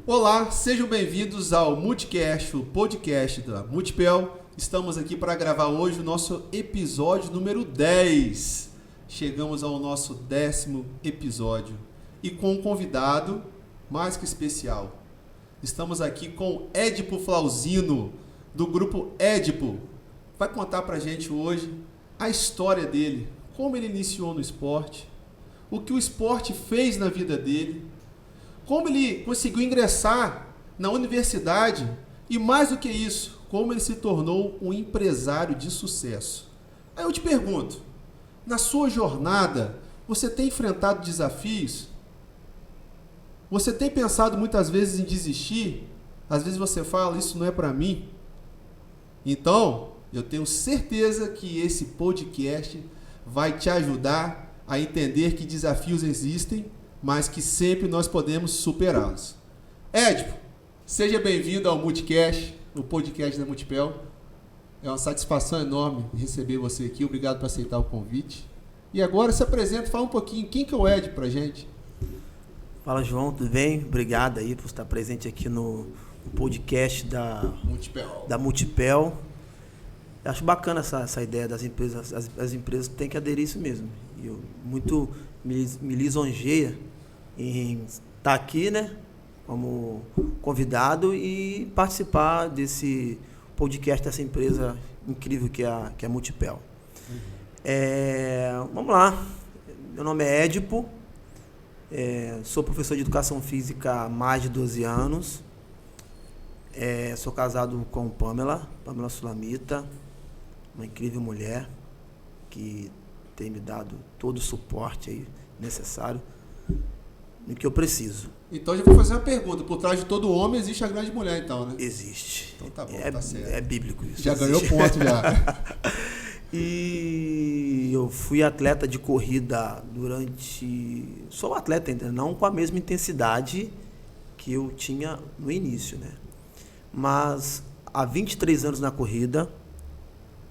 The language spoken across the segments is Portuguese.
Olá, sejam bem-vindos ao Multicast, o podcast da Multipel. Estamos aqui para gravar hoje o nosso episódio número 10. Chegamos ao nosso 10º episódio e com um convidado mais que especial. Estamos aqui com Edipo Flauzino, do grupo Edipo. Vai contar pra gente hoje a história dele, como ele iniciou no esporte, o que o esporte fez na vida dele, como ele conseguiu ingressar na universidade e, mais do que isso, como ele se tornou um empresário de sucesso. Aí eu te pergunto, na sua jornada, você tem enfrentado desafios? Você tem pensado muitas vezes em desistir? Às vezes você fala, isso não é para mim. Então, eu tenho certeza que esse podcast vai te ajudar a entender que desafios existem, mas que sempre nós podemos superá-los. Edipo, seja bem-vindo ao Multicast, o podcast da Multipel. É uma satisfação enorme receber você aqui. Obrigado por aceitar o convite. E agora se apresenta, fala um pouquinho, quem que é o Edipo pra gente? Fala, João, tudo bem? Obrigado aí por estar presente aqui no podcast da Multipel. Eu acho bacana essa ideia das empresas. As empresas têm que aderir a isso mesmo. E eu muito me lisonjeia em estar aqui, né, como convidado e participar desse podcast dessa empresa incrível que é a Multipel. Vamos lá. Meu nome é Edipo. Sou professor de educação física há mais de 12 anos. Sou casado com Pamela Sulamita, uma incrível mulher que tem me dado todo o suporte aí necessário no que eu preciso. Então já vou fazer uma pergunta. Por trás de todo homem existe a grande mulher, então, né? Existe. Então tá bom, tá certo. É bíblico isso. Já ganhou ponto, já. E eu fui atleta de corrida Sou atleta ainda, não com a mesma intensidade que eu tinha no início, né? Mas há 23 anos na corrida,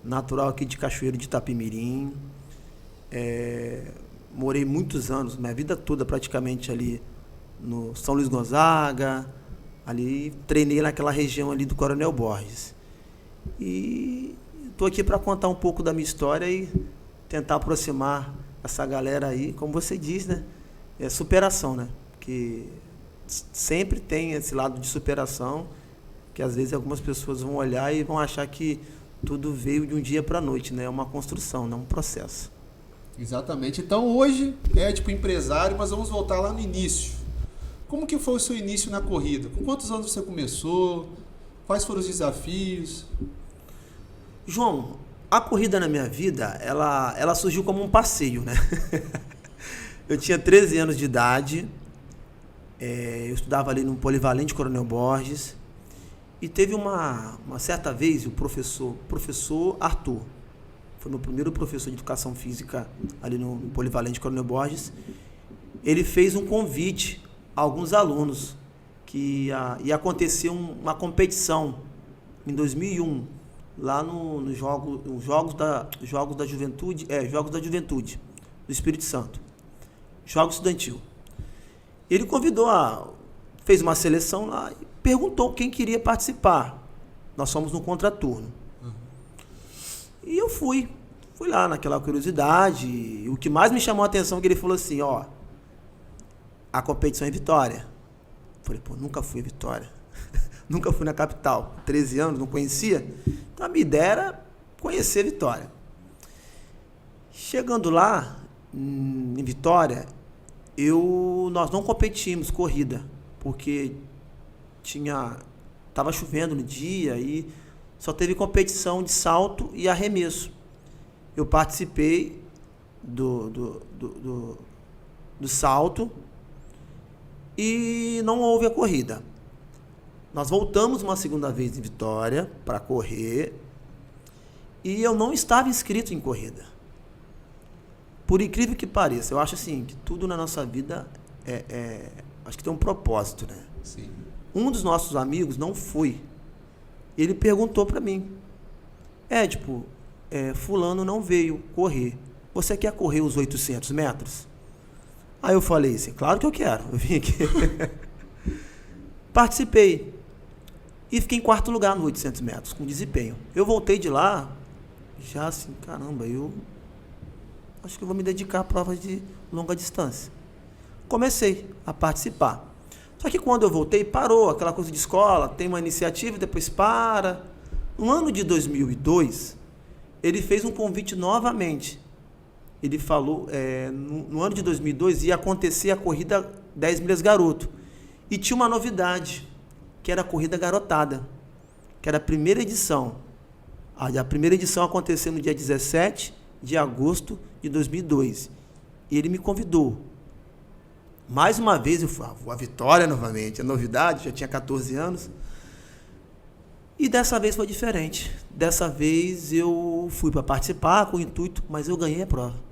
natural aqui de Cachoeiro de Itapemirim. Morei muitos anos, minha vida toda praticamente ali no São Luís Gonzaga, ali treinei naquela região ali do Coronel Borges. E estou aqui para contar um pouco da minha história e tentar aproximar essa galera aí, como você diz, né? É superação, né? Porque sempre tem esse lado de superação, que às vezes algumas pessoas vão olhar e vão achar que tudo veio de um dia para a noite, né? É uma construção, não um processo. Exatamente. Então hoje é tipo empresário, mas vamos voltar lá no início. Como que foi o seu início na corrida? Com quantos anos você começou? Quais foram os desafios? João, a corrida na minha vida, ela surgiu como um passeio, né? Eu tinha 13 anos de idade, eu estudava ali no Polivalente Coronel Borges, e teve uma certa vez o professor Arthur, foi meu primeiro professor de educação física ali no Polivalente Coronel Borges. Ele fez um convite a alguns alunos que ia acontecer uma competição em 2001, lá nos Jogos da Juventude do Espírito Santo, Jogos Estudantil. Ele fez uma seleção lá e perguntou quem queria participar. Nós fomos no contraturno. E eu fui lá naquela curiosidade, e o que mais me chamou a atenção é que ele falou assim, a competição é Vitória. Eu falei, nunca fui a Vitória, nunca fui na capital, 13 anos, não conhecia, então a minha ideia era conhecer Vitória. Chegando lá, em Vitória, nós não competimos corrida, porque estava chovendo no dia e só teve competição de salto e arremesso. Eu participei do salto e não houve a corrida. Nós voltamos uma segunda vez em Vitória para correr e eu não estava inscrito em corrida. Por incrível que pareça, eu acho assim, que tudo na nossa vida acho que tem um propósito, né? Sim. Um dos nossos amigos não foi. Ele perguntou para mim, fulano não veio correr. Você quer correr os 800 metros? Aí eu falei assim, claro que eu quero. Eu vim aqui. Participei. E fiquei em quarto lugar no 800 metros, com desempenho. Eu voltei de lá, já assim, caramba, eu acho que eu vou me dedicar a provas de longa distância. Comecei a participar. Só que quando eu voltei, parou aquela coisa de escola, tem uma iniciativa e depois para. No ano de 2002, ele fez um convite novamente. Ele falou, no ano de 2002 ia acontecer a corrida 10 milhas garoto. E tinha uma novidade, que era a corrida garotada, que era a primeira edição. A primeira edição aconteceu no dia 17 de agosto de 2002. E ele me convidou. Mais uma vez, eu fui a vitória novamente, a novidade, já tinha 14 anos. E dessa vez foi diferente. Dessa vez eu fui para participar com o intuito, mas eu ganhei a prova.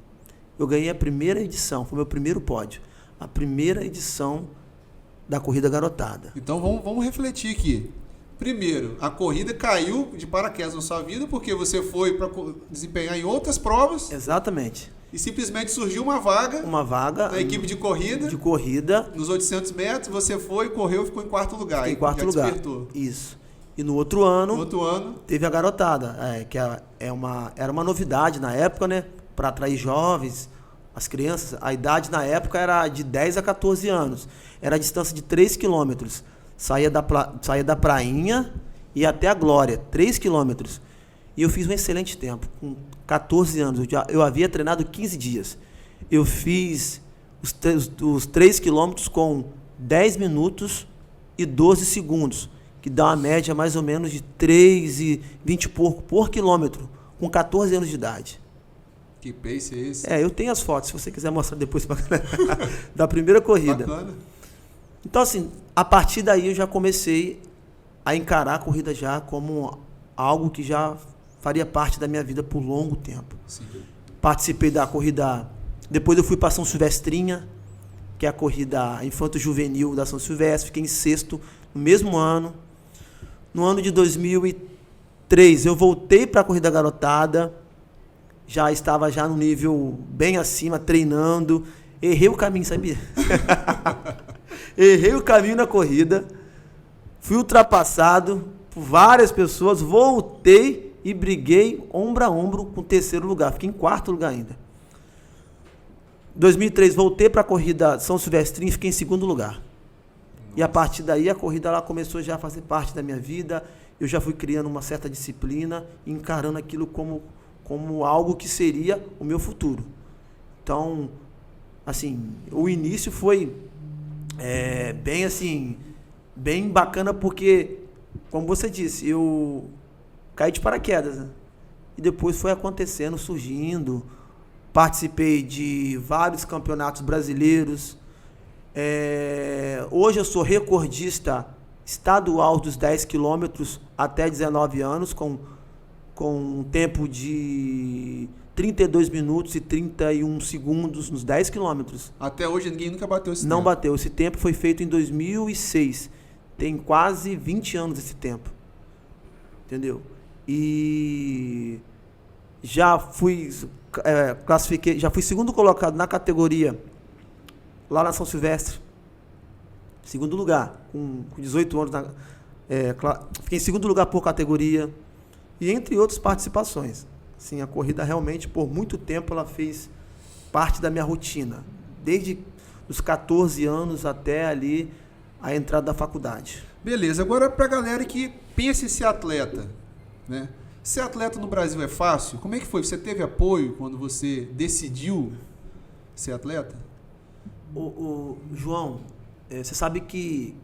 Eu ganhei a primeira edição, foi meu primeiro pódio. A primeira edição da corrida garotada. Então vamos refletir aqui. Primeiro, a corrida caiu de paraquedas na sua vida porque você foi para desempenhar em outras provas. Exatamente. E simplesmente surgiu uma vaga na equipe de corrida. De corrida. Nos 800 metros, você foi, correu e ficou em quarto lugar. Em quarto lugar. Despertou. Isso. E no outro ano, teve a garotada, que era uma novidade na época, né? Para atrair jovens, as crianças. A idade na época era de 10 a 14 anos. Era a distância de 3 quilômetros. Saía da prainha e até a Glória, 3 quilômetros. E eu fiz um excelente tempo, com 14 anos. Eu havia treinado 15 dias. Eu fiz os 3 quilômetros com 10 minutos e 12 segundos, que dá uma média mais ou menos de 3,20 por quilômetro, com 14 anos de idade. Que pace é esse? Eu tenho as fotos, se você quiser mostrar depois da primeira corrida. Bacana. Então, assim, a partir daí eu já comecei a encarar a corrida já como algo que já faria parte da minha vida por longo tempo. Sim. Participei da corrida, depois eu fui para São Silvestrinha, que é a corrida infanto-juvenil da São Silvestre, fiquei em sexto no mesmo ano. No ano de 2003 eu voltei para a corrida garotada, já estava já no nível bem acima, treinando, errei o caminho, sabia? Errei o caminho na corrida, fui ultrapassado por várias pessoas, voltei e briguei ombro a ombro com o terceiro lugar, fiquei em quarto lugar ainda. 2003 voltei para a corrida São Silvestrinho e fiquei em segundo lugar. E a partir daí a corrida lá começou já a fazer parte da minha vida, eu já fui criando uma certa disciplina, encarando aquilo como algo que seria o meu futuro. Então, assim, o início foi bem bacana porque, como você disse, eu caí de paraquedas, né? E depois foi acontecendo, surgindo. Participei de vários campeonatos brasileiros. Hoje eu sou recordista estadual dos 10 quilômetros até 19 anos, com um tempo de 32 minutos e 31 segundos nos 10 quilômetros. Até hoje ninguém nunca bateu esse tempo. Não bateu. Esse tempo foi feito em 2006. Tem quase 20 anos esse tempo. Entendeu? E já fui segundo colocado na categoria lá na São Silvestre. Segundo lugar, com 18 anos. Fiquei em segundo lugar por categoria. E entre outras participações. Sim, a corrida realmente, por muito tempo, ela fez parte da minha rotina. Desde os 14 anos até ali a entrada da faculdade. Beleza, agora para a galera que pensa em ser atleta, né? Ser atleta no Brasil é fácil? Como é que foi? Você teve apoio quando você decidiu ser atleta? João, você sabe que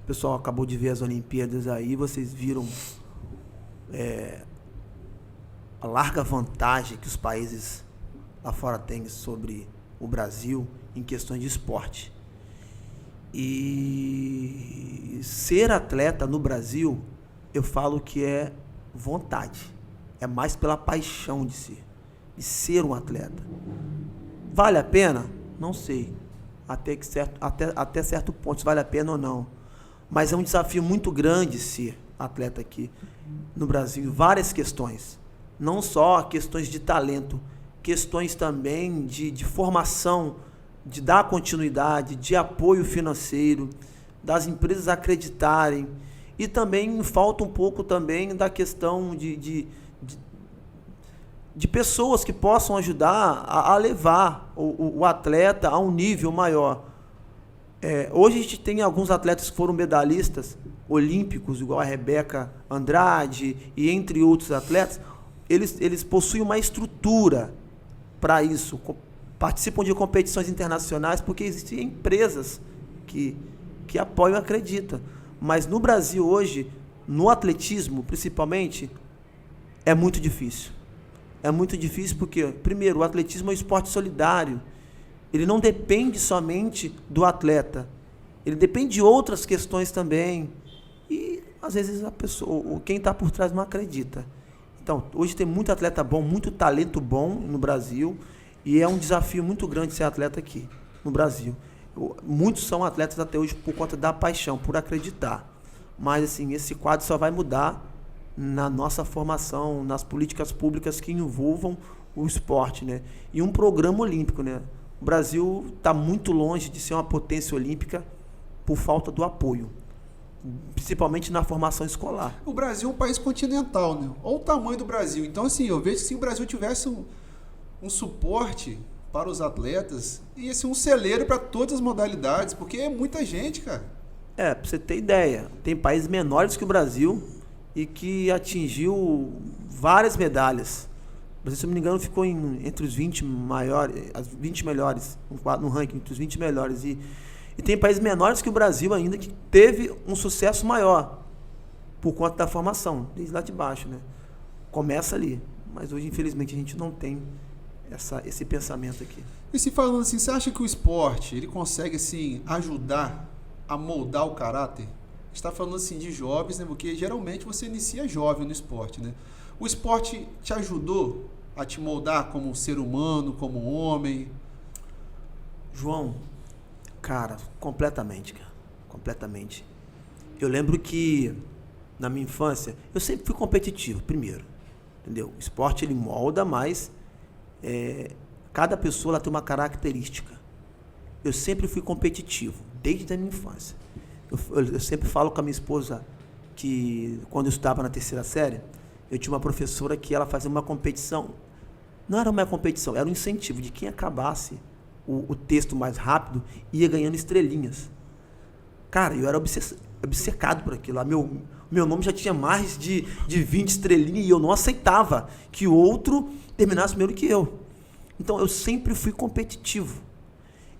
o pessoal acabou de ver as Olimpíadas aí, vocês viram a larga vantagem que os países lá fora têm sobre o Brasil em questões de esporte. E ser atleta no Brasil, eu falo que é vontade. É mais pela paixão de ser um atleta. Vale a pena? Não sei. Até certo ponto, se vale a pena ou não. Mas é um desafio muito grande ser atleta aqui no Brasil, em várias questões. não só questões de talento, questões também de formação, de dar continuidade, de apoio financeiro, das empresas acreditarem. E também falta um pouco também da questão de pessoas que possam ajudar a levar o atleta a um nível maior. Hoje a gente tem alguns atletas que foram medalhistas olímpicos, igual a Rebeca Andrade e entre outros atletas. Eles possuem uma estrutura para isso, participam de competições internacionais porque existem empresas que apoiam e acreditam. Mas no Brasil hoje, no atletismo principalmente, é muito difícil. É muito difícil porque, primeiro, o atletismo é um esporte solidário. Ele não depende somente do atleta. Ele depende de outras questões também. E, às vezes, quem está por trás não acredita. Então, hoje tem muito atleta bom, muito talento bom no Brasil. E é um desafio muito grande ser atleta aqui, no Brasil. Muitos são atletas até hoje por conta da paixão, por acreditar. Mas, assim, esse quadro só vai mudar na nossa formação, nas políticas públicas que envolvam o esporte, né? E um programa olímpico, né? O Brasil está muito longe de ser uma potência olímpica por falta do apoio, principalmente na formação escolar. O Brasil é um país continental, né? Olha o tamanho do Brasil. Então, assim, eu vejo que se o Brasil tivesse um suporte para os atletas, ia ser um celeiro para todas as modalidades, porque é muita gente, cara. Pra você ter ideia, tem países menores que o Brasil e que atingiu várias medalhas. O Brasil, se não me engano, ficou entre os 20 maiores, as 20 melhores, no ranking, entre os 20 melhores. E tem países menores que o Brasil ainda que teve um sucesso maior por conta da formação, desde lá de baixo, né? Começa ali. Mas hoje, infelizmente, a gente não tem esse pensamento aqui. E se falando assim, você acha que o esporte ele consegue assim, ajudar a moldar o caráter? Você está falando assim de jovens, né? Porque geralmente você inicia jovem no esporte, né? O esporte te ajudou a te moldar como um ser humano, como um homem? João, cara, completamente. Completamente. Eu lembro que na minha infância eu sempre fui competitivo, primeiro, entendeu? O esporte ele molda, mas cada pessoa ela tem uma característica. Eu sempre fui competitivo, desde a minha infância. Eu sempre falo com a minha esposa que quando eu estudava na 3ª série, eu tinha uma professora que ela fazia uma competição. Não era uma competição, era um incentivo de quem acabasse o texto mais rápido ia ganhando estrelinhas. Cara, eu era obcecado por aquilo lá. Meu nome já tinha mais de 20 estrelinhas e eu não aceitava que o outro terminasse primeiro que eu. Então, eu sempre fui competitivo.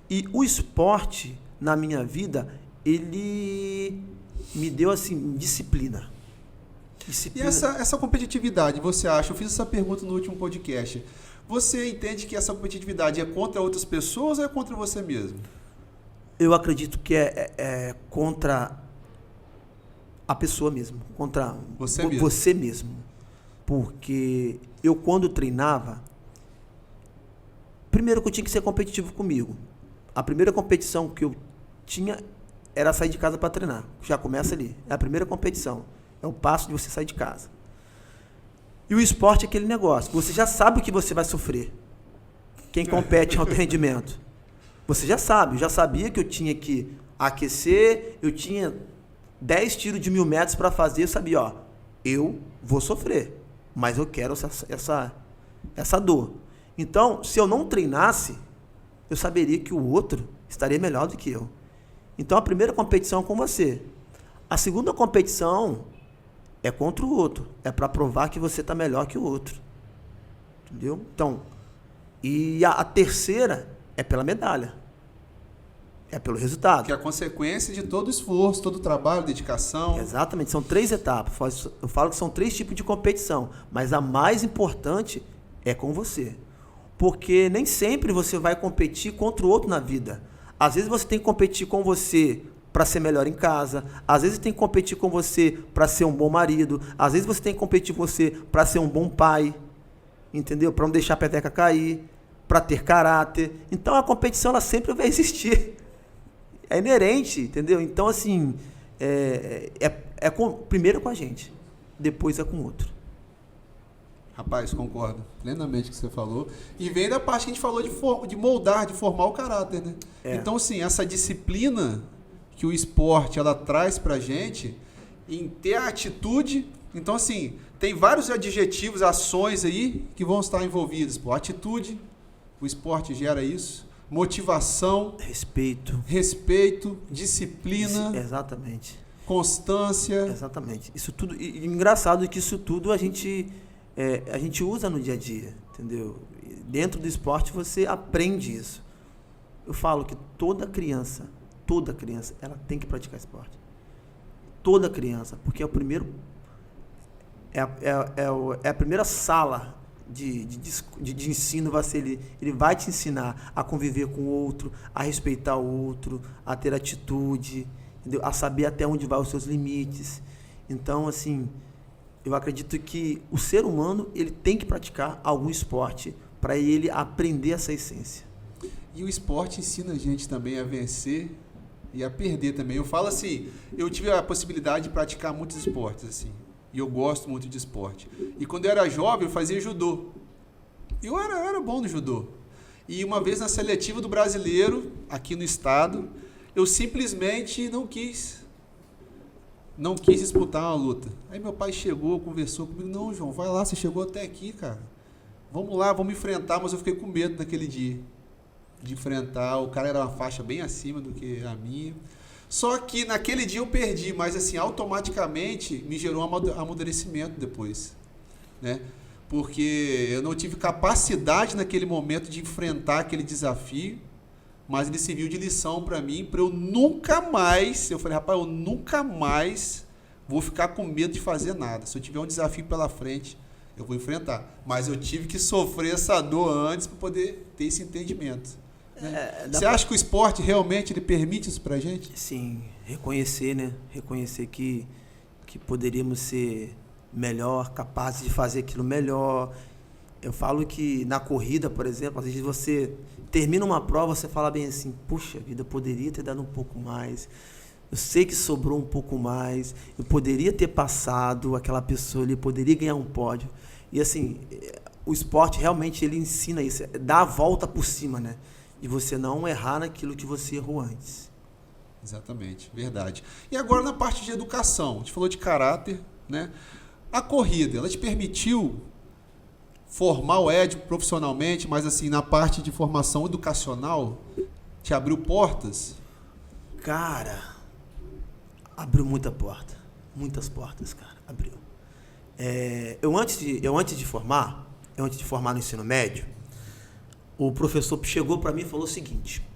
E o esporte, na minha vida, ele me deu, assim, disciplina. E essa competitividade, você acha? Eu fiz essa pergunta no último podcast. Você entende que essa competitividade é contra outras pessoas ou é contra você mesmo? Eu acredito que é contra a pessoa mesmo, contra você mesmo. Porque eu, quando treinava, primeiro que eu tinha que ser competitivo comigo. A primeira competição que eu tinha era sair de casa para treinar. Já começa ali. É a primeira competição. É o passo de você sair de casa. E o esporte é aquele negócio. Você já sabe o que você vai sofrer. Quem compete em alto rendimento. Você já sabe. Eu já sabia que eu tinha que aquecer. Eu tinha 10 tiros de 1000 metros para fazer. Eu sabia, eu vou sofrer. Mas eu quero essa dor. Então, se eu não treinasse, eu saberia que o outro estaria melhor do que eu. Então, a primeira competição é com você. A segunda competição é contra o outro. É para provar que você está melhor que o outro. Entendeu? Então, e a terceira é pela medalha. É pelo resultado. Que é a consequência de todo o esforço, todo o trabalho, dedicação. Exatamente. São 3 etapas. Eu falo que são 3 tipos de competição. Mas a mais importante é com você. Porque nem sempre você vai competir contra o outro na vida. Às vezes você tem que competir com você para ser melhor em casa. Às vezes tem que competir com você para ser um bom marido. Às vezes você tem que competir com você para ser um bom pai. Entendeu? Para não deixar a peteca cair. Para ter caráter. Então a competição ela sempre vai existir. É inerente, entendeu? Então assim, primeiro com a gente. Depois é com o outro. Rapaz, concordo plenamente com o que você falou. E vem da parte que a gente falou de moldar, de formar o caráter, né? Então, assim, essa disciplina que o esporte ela traz pra gente em ter a atitude. Então, assim, tem vários adjetivos, ações aí que vão estar envolvidos. Pô, atitude, o esporte gera isso. Motivação. Respeito, disciplina. Exatamente. Constância. Exatamente. Isso tudo. E engraçado que isso tudo a gente usa no dia a dia, entendeu? Dentro do esporte você aprende isso. Eu falo que toda criança, ela tem que praticar esporte. Toda criança, porque é o primeiro, é a primeira sala de ensino. Ele vai te ensinar a conviver com o outro, a respeitar o outro, a ter atitude, entendeu? A saber até onde vai os seus limites. Então, assim, eu acredito que o ser humano ele tem que praticar algum esporte para ele aprender essa essência. E o esporte ensina a gente também a vencer e a perder também. Eu falo assim, eu tive a possibilidade de praticar muitos esportes, assim, e eu gosto muito de esporte. E quando eu era jovem, eu fazia judô. Eu era bom no judô. E uma vez na seletiva do brasileiro, aqui no estado, eu simplesmente não quis disputar uma luta. Aí meu pai chegou, conversou comigo, não, João, vai lá, você chegou até aqui, cara. Vamos lá, vamos enfrentar, mas eu fiquei com medo naquele dia de enfrentar. O cara era uma faixa bem acima do que a minha. Só que naquele dia eu perdi, mas assim, automaticamente me gerou um amadurecimento depois, né? Porque eu não tive capacidade naquele momento de enfrentar aquele desafio, mas ele serviu de lição para mim, para eu nunca mais, eu falei, rapaz, eu nunca mais vou ficar com medo de fazer nada. Se eu tiver um desafio pela frente, eu vou enfrentar. Mas eu tive que sofrer essa dor antes para poder ter esse entendimento. Né? Você acha que o esporte realmente ele permite isso pra gente? Sim, reconhecer, né? Reconhecer que poderíamos ser melhor, capazes de fazer aquilo melhor. Eu falo que na corrida, por exemplo, às vezes você termina uma prova, você fala bem assim, puxa vida, eu poderia ter dado um pouco mais, eu sei que sobrou um pouco mais, eu poderia ter passado aquela pessoa ali, poderia ganhar um pódio. E assim, o esporte realmente ele ensina isso, dá a volta por cima, né? E você não errar naquilo que você errou antes. Exatamente, verdade. E agora na parte de educação, a gente falou de caráter, né? A corrida, ela te permitiu formar o Ed profissionalmente, mas assim, na parte de formação educacional, te abriu portas? Cara, abriu muitas portas, cara, abriu. Eu antes de formar no ensino médio, o professor chegou para mim e falou o seguinte,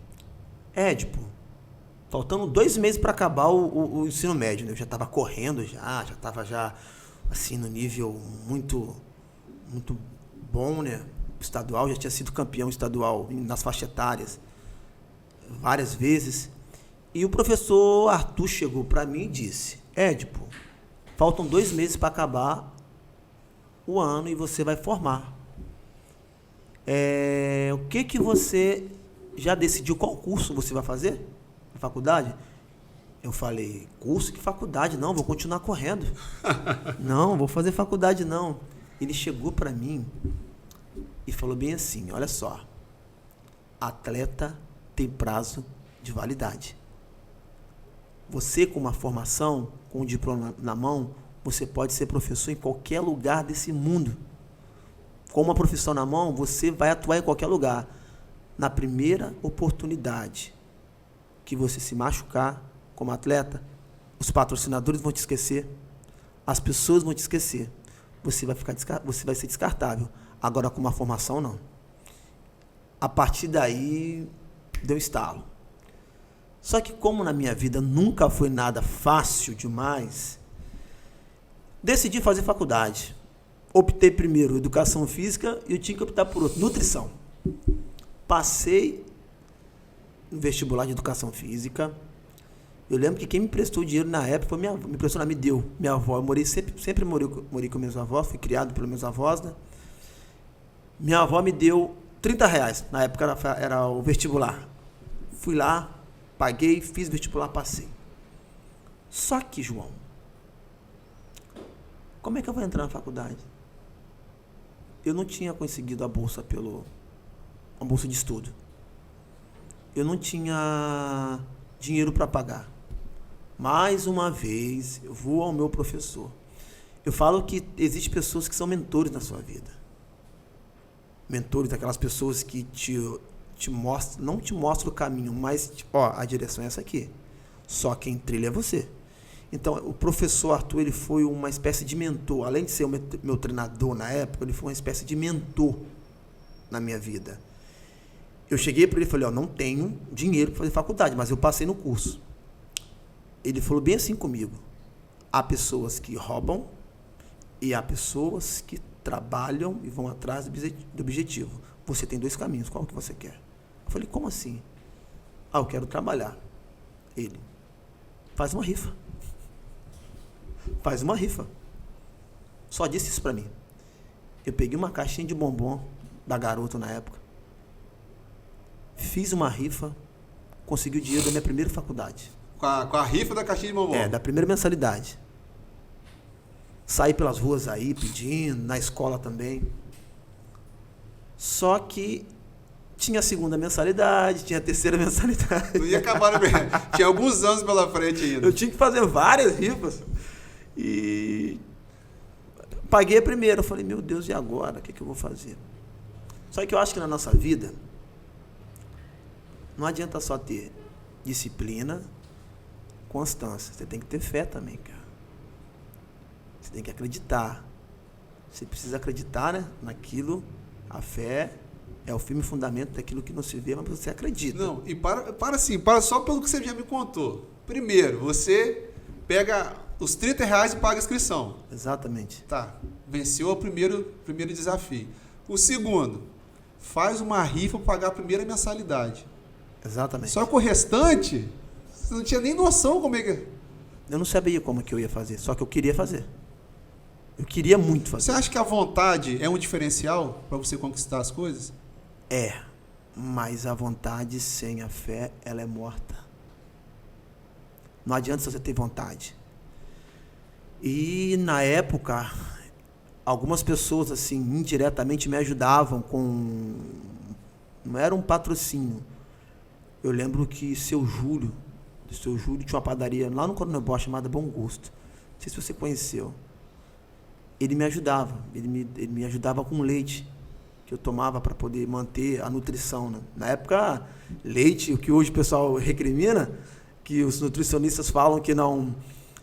Édipo, faltando 2 meses para acabar o ensino médio, né? Eu já estava correndo, já estava assim, no nível muito, muito bom, né? Estadual, já tinha sido campeão estadual nas faixas etárias várias vezes. E o professor Arthur chegou para mim e disse, Édipo, faltam 2 meses para acabar o ano e você vai formar. O que você já decidiu qual curso você vai fazer na faculdade? Eu falei, curso? Que faculdade? Não, vou continuar correndo. Não, vou fazer faculdade não. Ele chegou para mim e falou bem assim, olha só, atleta tem prazo de validade. Você com uma formação, com um diploma na mão, você pode ser professor em qualquer lugar desse mundo. Com uma profissão na mão, você vai atuar em qualquer lugar. Na primeira oportunidade que você se machucar como atleta, os patrocinadores vão te esquecer, as pessoas vão te esquecer. Você vai ser descartável. Agora, com uma formação, não. A partir daí, deu estalo. Só que como na minha vida nunca foi nada fácil demais, decidi fazer faculdade. Optei primeiro educação física e eu tinha que optar por outro, nutrição. Passei no vestibular de educação física. Eu lembro que quem me prestou dinheiro na época foi me deu minha avó. Eu sempre morei com meus avós, fui criado pelos meus avós, né? Minha avó me deu R$30, na época era o vestibular. Fui lá, paguei, fiz vestibular, passei. Só que, João, como é que eu vou entrar na faculdade? eu não tinha conseguido a bolsa de estudo. Eu não tinha dinheiro para pagar. Mais uma vez, eu vou ao meu professor. Eu falo que existem pessoas que são mentores na sua vida. Mentores, aquelas pessoas que te mostram, não te mostram o caminho, mas, a direção é essa aqui. Só quem trilha é você. Então, o professor Arthur, ele foi uma espécie de mentor. Além de ser o meu treinador na época, ele foi uma espécie de mentor na minha vida. Eu cheguei para ele e falei, não tenho dinheiro para fazer faculdade, mas eu passei no curso. Ele falou bem assim comigo. Há pessoas que roubam e há pessoas que trabalham e vão atrás do objetivo. Você tem 2 caminhos, qual que você quer? Eu falei, como assim? Eu quero trabalhar. Ele, faz uma rifa. Faz uma rifa. Só disse isso pra mim. Eu peguei uma caixinha de bombom da Garoto na época. Fiz uma rifa. Consegui o dinheiro da minha primeira faculdade. Com a rifa da caixinha de bombom? Da primeira mensalidade. Saí pelas ruas aí pedindo, na escola também. Só que tinha a segunda mensalidade, tinha a terceira mensalidade. Não ia acabar, tinha alguns anos pela frente ainda. Eu tinha que fazer várias rifas. E paguei a primeira. Eu falei, meu Deus, e agora? O que eu vou fazer? Só que eu acho que na nossa vida não adianta só ter disciplina, constância. Você tem que ter fé também, cara. Você tem que acreditar. Você precisa acreditar, né, naquilo. A fé é o firme fundamento daquilo que não se vê, mas você acredita. Não, e para só pelo que você já me contou. Primeiro, você pega os R$30 e paga a inscrição. Exatamente. Tá, venceu o primeiro desafio. O segundo, faz uma rifa para pagar a primeira mensalidade. Exatamente. Só que o restante, você não tinha nem noção como é que... Eu não sabia como que eu ia fazer, só que eu queria fazer. Eu queria muito fazer. Você acha que a vontade é um diferencial para você conquistar as coisas? É, mas a vontade sem a fé, ela é morta. Não adianta você ter vontade. E na época, algumas pessoas assim, indiretamente me ajudavam com... Não era um patrocínio. Eu lembro que seu Júlio tinha uma padaria lá no Coronel Bosch chamada Bom Gosto. Não sei se você conheceu. Ele me ajudava. Ele me ajudava com leite que eu tomava para poder manter a nutrição, né? Na época, leite, o que hoje o pessoal recrimina, que os nutricionistas falam que não...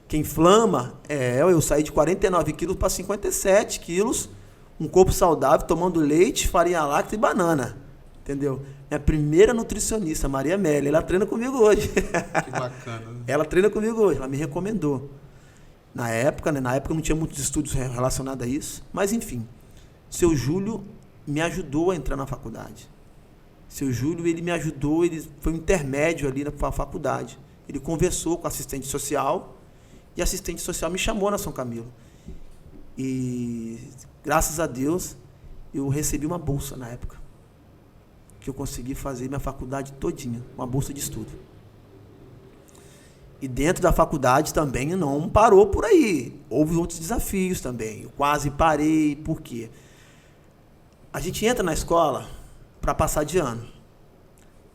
Que inflama, eu saí de 49 quilos para 57 quilos, um corpo saudável, tomando leite, farinha láctea e banana. Entendeu? Minha primeira nutricionista, Maria Amélia, ela treina comigo hoje. Que bacana. Né? Ela treina comigo hoje, ela me recomendou. Na época não tinha muitos estudos relacionados a isso, mas enfim. Seu Júlio me ajudou a entrar na faculdade. Seu Júlio, ele me ajudou, ele foi um intermédio ali na faculdade. Ele conversou com a assistente social, e a assistente social me chamou na São Camilo. E, graças a Deus, eu recebi uma bolsa na época. Que eu consegui fazer minha faculdade todinha, uma bolsa de estudo. E dentro da faculdade também não parou por aí. Houve outros desafios também. Eu quase parei, por quê? A gente entra na escola para passar de ano.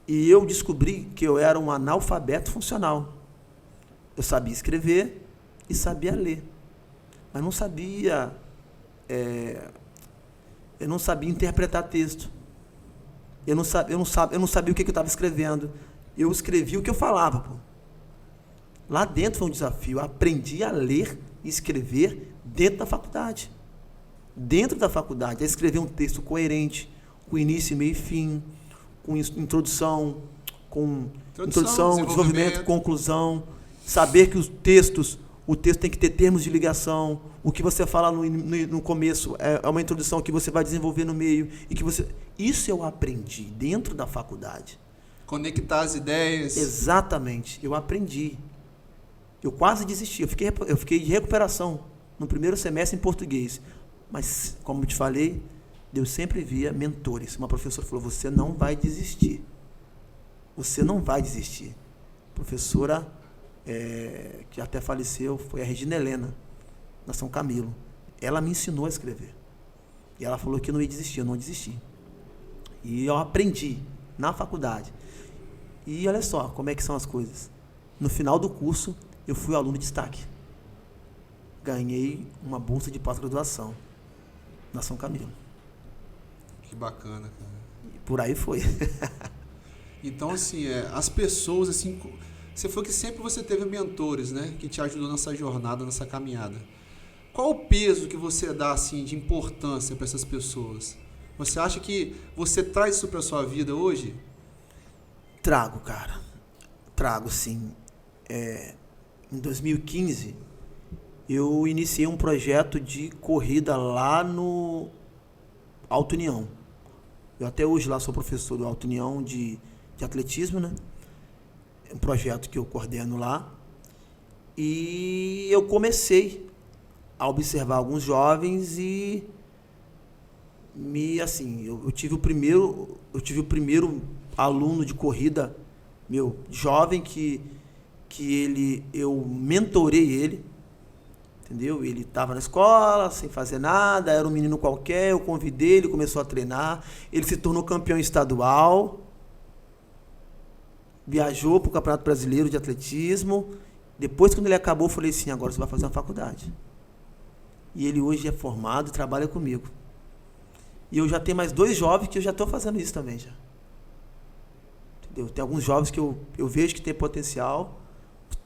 E eu descobri que eu era um analfabeto funcional. Eu sabia escrever e sabia ler, mas não sabia eu não sabia interpretar texto. Eu não sabia o que eu estava escrevendo. Eu escrevia o que eu falava, pô. Lá dentro foi um desafio. Eu aprendi a ler e escrever dentro da faculdade. Dentro da faculdade, a escrever um texto coerente, com início, meio e fim, com introdução, desenvolvimento, conclusão. Saber que o texto tem que ter termos de ligação. O que você fala no começo é uma introdução que você vai desenvolver no meio. Isso eu aprendi dentro da faculdade. Conectar as ideias. Exatamente. Eu aprendi. Eu quase desisti. Eu fiquei de recuperação no primeiro semestre em português. Mas, como eu te falei, Deus sempre via mentores. Uma professora falou, você não vai desistir. Você não vai desistir. Professora... que até faleceu, foi a Regina Helena, na São Camilo. Ela me ensinou a escrever. E ela falou que eu não ia desistir, eu não desisti. E eu aprendi na faculdade. E olha só como é que são as coisas. No final do curso, eu fui aluno de destaque. Ganhei uma bolsa de pós-graduação na São Camilo. Que bacana, cara. E por aí foi. Então, assim, as pessoas, assim, você falou que sempre você teve mentores, né, que te ajudou nessa jornada, nessa caminhada. Qual o peso que você dá, assim, de importância para essas pessoas? Você acha que você traz isso para a sua vida hoje? Trago, cara. Trago, sim. Em 2015, eu iniciei um projeto de corrida lá no Alto União. Eu até hoje lá sou professor do Alto União de atletismo, né? É um projeto que eu coordeno lá. E eu comecei a observar alguns jovens e eu tive o primeiro aluno de corrida meu jovem que eu mentorei ele, entendeu? Ele estava na escola sem fazer nada, era um menino qualquer, eu convidei, ele começou a treinar, ele se tornou campeão estadual, viajou para o Campeonato Brasileiro de Atletismo. Depois, quando ele acabou, eu falei assim, agora você vai fazer uma faculdade. E ele hoje é formado e trabalha comigo. E eu já tenho mais 2 jovens que eu já estou fazendo isso também já. Entendeu? Tem alguns jovens que eu vejo que tem potencial.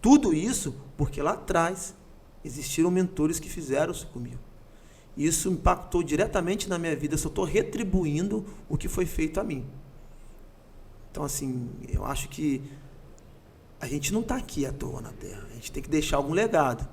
Tudo isso porque lá atrás existiram mentores que fizeram isso comigo. Isso impactou diretamente na minha vida. Eu só estou retribuindo o que foi feito a mim. Então, assim, eu acho que a gente não está aqui à toa na Terra. A gente tem que deixar algum legado.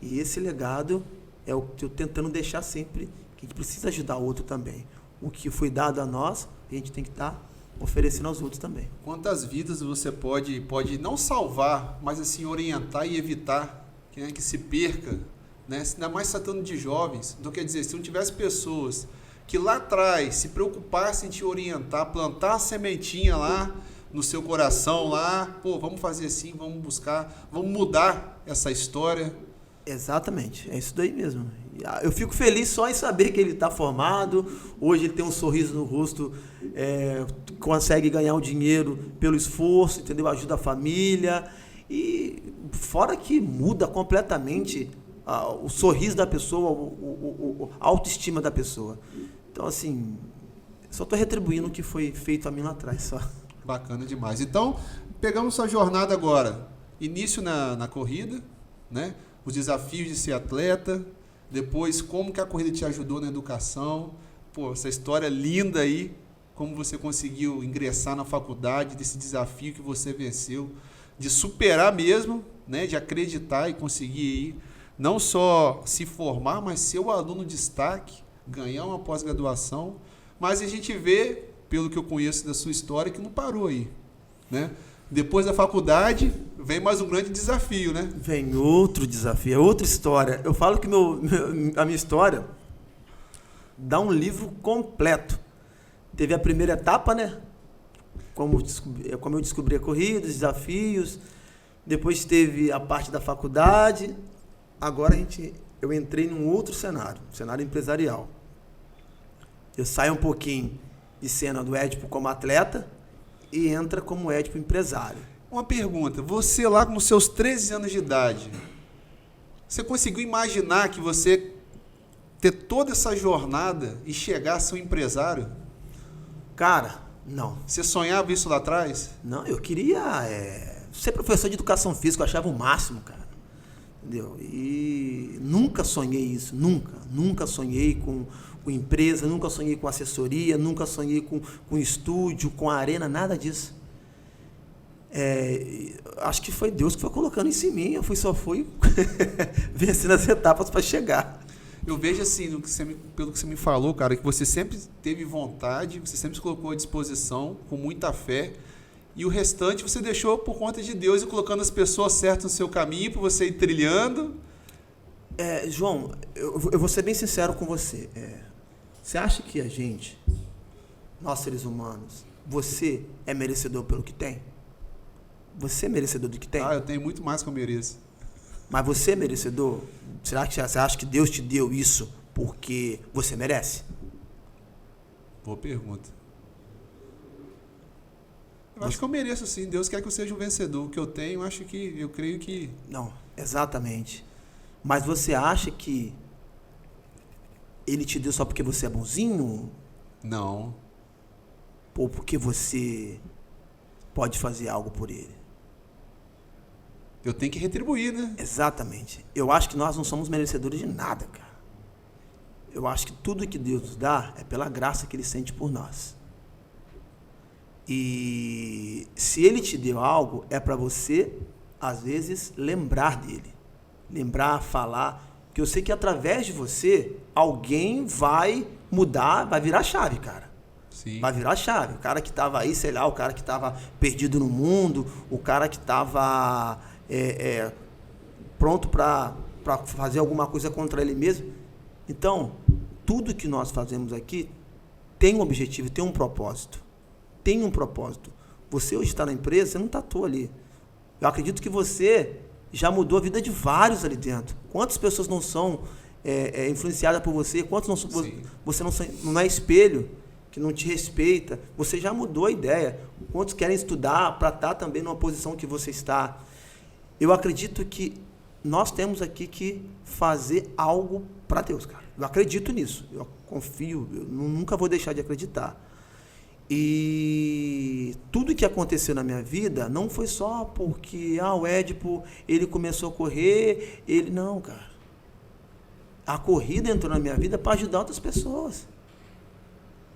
E esse legado é o que eu estou tentando deixar sempre, que a gente precisa ajudar o outro também. O que foi dado a nós, a gente tem que estar oferecendo aos outros também. Quantas vidas você pode não salvar, mas assim orientar e evitar que se perca, né? Ainda mais tratando de jovens. Então, quer dizer, se não tivesse pessoas que lá atrás se preocupassem em te orientar, plantar a sementinha lá no seu coração, lá, vamos fazer assim, vamos buscar, vamos mudar essa história. Exatamente, é isso daí mesmo. Eu fico feliz só em saber que ele está formado, hoje ele tem um sorriso no rosto, consegue ganhar um dinheiro pelo esforço, entendeu? Ajuda a família, e fora que muda completamente o sorriso da pessoa, a autoestima da pessoa. Então, assim, só estou retribuindo o que foi feito a mim lá atrás, só. Bacana demais. Então, pegamos sua jornada agora. Início na corrida, né? Os desafios de ser atleta, depois como que a corrida te ajudou na educação, essa história linda aí, como você conseguiu ingressar na faculdade, desse desafio que você venceu, de superar mesmo, né? De acreditar e conseguir ir, não só se formar, mas ser o aluno de destaque, ganhar uma pós-graduação, mas a gente vê, pelo que eu conheço da sua história, que não parou aí, né? Depois da faculdade, vem mais um grande desafio, né? Vem outro desafio, é outra história. Eu falo que a minha história dá um livro completo. Teve a primeira etapa, né? Como eu descobri a corrida, os desafios. Depois teve a parte da faculdade. Agora eu entrei num outro cenário empresarial. Eu saio um pouquinho de cena do Édipo como atleta e entra como Édipo empresário. Uma pergunta, você lá com seus 13 anos de idade, você conseguiu imaginar que você ter toda essa jornada e chegar a ser um empresário? Cara, não. Você sonhava isso lá atrás? Não, eu queria ser professor de educação física, eu achava o máximo, cara. Entendeu? E nunca sonhei isso, nunca sonhei com empresa, nunca sonhei com assessoria, nunca sonhei com estúdio, com arena, nada disso. Acho que foi Deus que foi colocando isso em mim, eu só fui vencendo as etapas para chegar. Eu vejo assim, pelo que você me falou, cara, que você sempre teve vontade, você sempre se colocou à disposição, com muita fé, e o restante você deixou por conta de Deus e colocando as pessoas certas no seu caminho, para você ir trilhando. João, eu vou ser bem sincero com você. Você acha que a gente, nós seres humanos, você é merecedor pelo que tem? Você é merecedor do que tem? Eu tenho muito mais que eu mereço. Mas você é merecedor? Será que você acha que Deus te deu isso porque você merece? Boa pergunta. Eu acho que eu mereço sim. Deus quer que eu seja um vencedor. O que eu tenho, eu creio que... Não, exatamente. Mas você acha que ele te deu só porque você é bonzinho? Não. Ou porque você pode fazer algo por ele? Eu tenho que retribuir, né? Exatamente. Eu acho que nós não somos merecedores de nada, cara. Eu acho que tudo que Deus nos dá é pela graça que Ele sente por nós. E se Ele te deu algo, é para você, às vezes, lembrar dele. Lembrar, falar. Porque eu sei que através de você, alguém vai mudar, vai virar chave, cara. Sim. Vai virar chave. O cara que estava aí, sei lá, o cara que estava perdido no mundo, o cara que estava pronto para fazer alguma coisa contra ele mesmo. Então, tudo que nós fazemos aqui tem um objetivo, tem um propósito. Tem um propósito. Você hoje está na empresa, você não está à toa ali. Eu acredito que você já mudou a vida de vários ali dentro. Quantas pessoas não são influenciadas por você? Quantos não, você não é espelho, que não te respeita? Você já mudou a ideia. Quantos querem estudar para estar também numa posição que você está? Eu acredito que nós temos aqui que fazer algo para Deus, cara. Eu acredito nisso. Eu confio, eu nunca vou deixar de acreditar. E tudo que aconteceu na minha vida não foi só porque o Édipo, ele começou a correr, não, cara. A corrida entrou na minha vida para ajudar outras pessoas.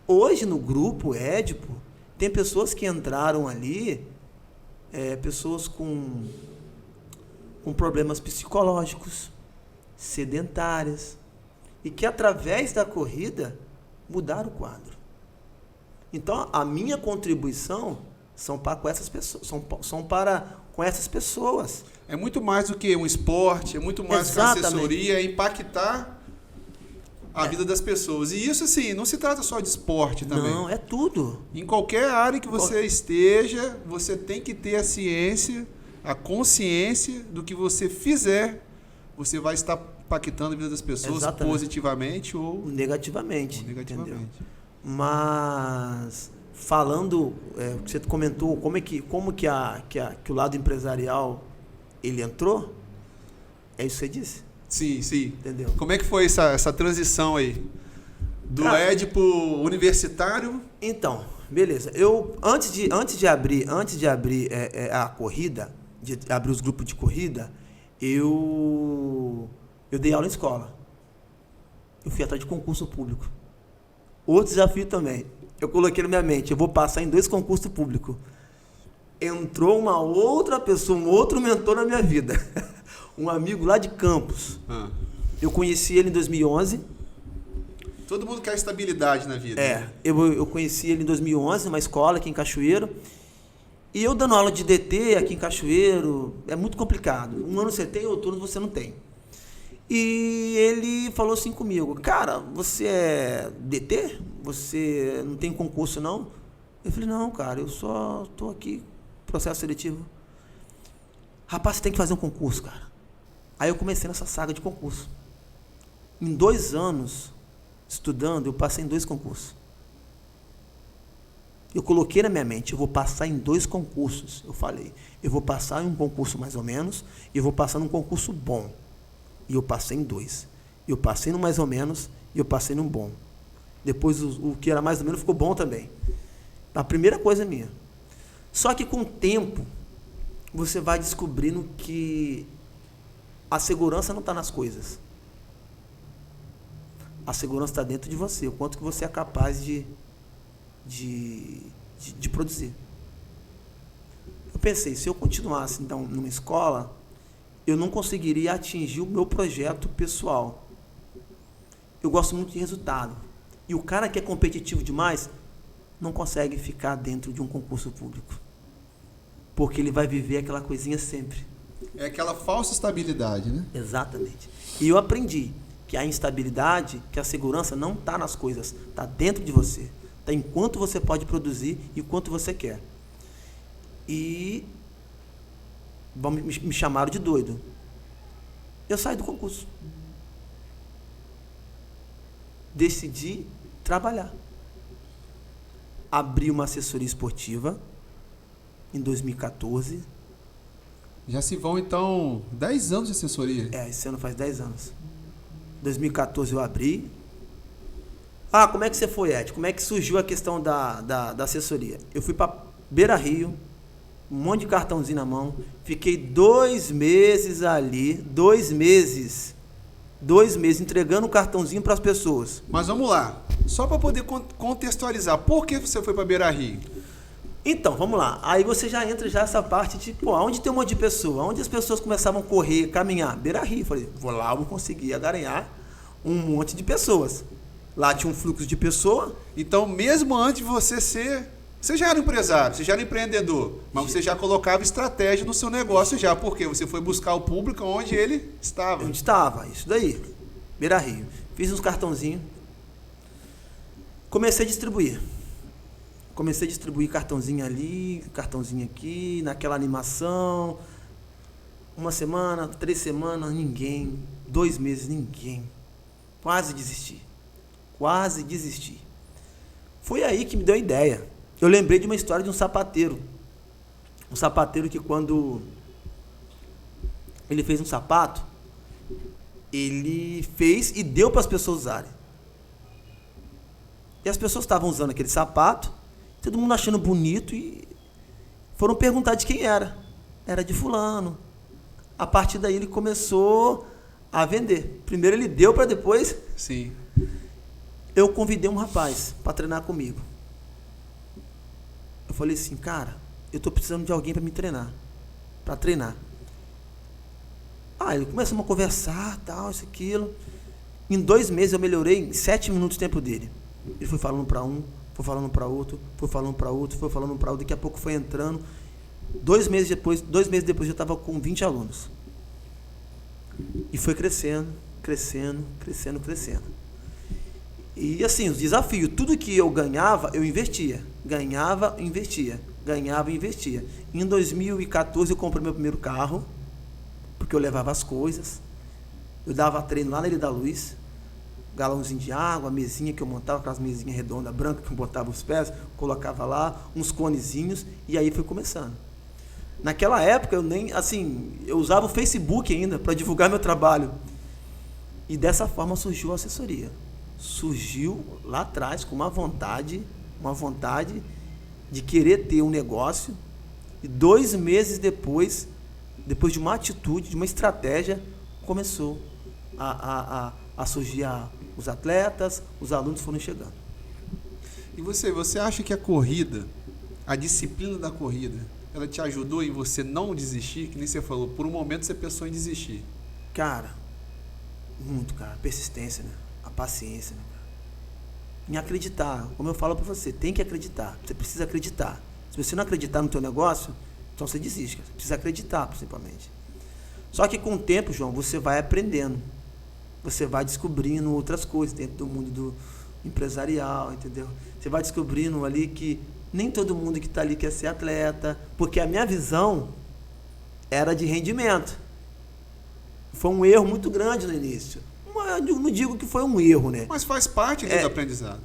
Hoje no grupo Édipo, tem pessoas que entraram ali, pessoas com problemas psicológicos, sedentárias, e que através da corrida mudaram o quadro. Então, a minha contribuição são para com essas pessoas. É muito mais do que um esporte, é muito mais do que uma assessoria, é impactar a vida das pessoas. E isso, assim, não se trata só de esporte também. Não, é tudo. Em qualquer área que você esteja, você tem que ter a ciência, a consciência do que você fizer, você vai estar impactando a vida das pessoas. Exatamente. Positivamente ou negativamente. Entendeu? Mas falando, o que você comentou, como que o lado empresarial ele entrou, é isso que você disse? Sim, sim. Entendeu? Como é que foi essa transição aí? Do Édipo universitário? Então, beleza. Eu, antes de abrir a corrida, de abrir os grupos de corrida, eu dei aula em escola. Eu fui atrás de concurso público. Outro desafio também. Eu coloquei na minha mente, eu vou passar em 2 concursos públicos. Entrou uma outra pessoa, um outro mentor na minha vida. Um amigo lá de Campos. Eu conheci ele em 2011. Todo mundo quer estabilidade na vida. Né? Eu conheci ele em 2011, numa escola aqui em Cachoeiro. E eu dando aula de DT aqui em Cachoeiro, é muito complicado. Um ano você tem, outro ano você não tem. E ele falou assim comigo, cara, você é DT? Você não tem concurso não? Eu falei, não, cara, eu só estou aqui, processo seletivo. Rapaz, você tem que fazer um concurso, cara. Aí eu comecei nessa saga de concurso. Em 2 anos, estudando, eu passei em 2 concursos. Eu coloquei na minha mente, eu vou passar em 2 concursos. Eu falei, eu vou passar em um concurso mais ou menos, e eu vou passar num concurso bom. E eu passei em 2. Eu passei no mais ou menos e eu passei num bom. Depois o que era mais ou menos ficou bom também. A primeira coisa minha. Só que com o tempo, você vai descobrindo que a segurança não está nas coisas. A segurança está dentro de você. O quanto que você é capaz de produzir. Eu pensei, se eu continuasse então numa escola, eu não conseguiria atingir o meu projeto pessoal. Eu gosto muito de resultado. E o cara que é competitivo demais não consegue ficar dentro de um concurso público. Porque ele vai viver aquela coisinha sempre. É aquela falsa estabilidade, né? Exatamente. E eu aprendi que a instabilidade, que a segurança não está nas coisas, está dentro de você. Está em quanto você pode produzir e quanto você quer. E me chamaram de doido. Eu saí do concurso. Decidi trabalhar. abri uma assessoria esportiva em 2014. Já se vão, então, 10 anos de assessoria. Esse ano faz 10 anos. 2014 eu abri. Como é que você foi, Ed? Como é que surgiu a questão da assessoria? Eu fui para Beira Rio, um monte de cartãozinho na mão, fiquei 2 meses ali, 2 meses entregando o cartãozinho para as pessoas. Mas vamos lá, só para poder contextualizar, por que você foi para Beira Rio? Então, vamos lá, aí você já entra essa parte de, onde tem um monte de pessoa, onde as pessoas começavam a correr, caminhar? Beira Rio, falei, vou lá, vou conseguir agaranhar um monte de pessoas. Lá tinha um fluxo de pessoa. Então, mesmo antes de você já era empresário, você já era empreendedor, mas você já colocava estratégia no seu negócio já, porque você foi buscar o público onde ele estava. Onde estava, isso daí, Beira Rio. Fiz uns cartãozinhos, comecei a distribuir cartãozinho ali, cartãozinho aqui, naquela animação, 1 semana, 3 semanas, ninguém, 2 meses, ninguém, quase desisti. Foi aí que me deu a ideia. Eu lembrei de uma história de um sapateiro que quando ele fez um sapato, ele fez e deu para as pessoas usarem. E as pessoas estavam usando aquele sapato, todo mundo achando bonito e foram perguntar de quem era. Era de fulano. A partir daí ele começou a vender. Primeiro ele deu para depois... Sim. Eu convidei um rapaz para treinar comigo. Eu falei assim, cara, eu estou precisando de alguém para me treinar. Para treinar. Ele começamos a conversar, tal, isso, aquilo. Em 2 meses eu melhorei em 7 minutos o tempo dele. Ele foi falando para um, foi falando para outro, foi falando para outro, foi falando para outro. Daqui a pouco foi entrando. 2 meses depois eu estava com 20 alunos. E foi crescendo. E assim, os desafios, tudo que eu ganhava, eu investia. Ganhava, investia. Em 2014 eu comprei meu primeiro carro, porque eu levava as coisas. Eu dava treino lá na Ilha da Luz, galãozinho de água, mesinha que eu montava, aquelas mesinhas redondas, brancas, que eu botava os pés, colocava lá, uns conezinhos, e aí foi começando. Naquela época, eu usava o Facebook ainda para divulgar meu trabalho. E dessa forma surgiu a assessoria. Surgiu lá atrás com uma vontade de querer ter um negócio, e 2 meses depois de uma atitude, de uma estratégia, começou a surgir os atletas, os alunos foram chegando. E você acha que a corrida, a disciplina da corrida, ela te ajudou em você não desistir? Que nem você falou, por um momento você pensou em desistir. Cara, muito, cara, persistência, né? A paciência, né? Em acreditar, como eu falo para você, tem que acreditar, você precisa acreditar. Se você não acreditar no teu negócio, então você desiste, você precisa acreditar, principalmente. Só que com o tempo, João, você vai aprendendo, você vai descobrindo outras coisas dentro do mundo do empresarial, entendeu? Você vai descobrindo ali que nem todo mundo que está ali quer ser atleta, porque a minha visão era de rendimento. Foi um erro muito grande no início. Eu não digo que foi um erro, né? Mas faz parte do aprendizado.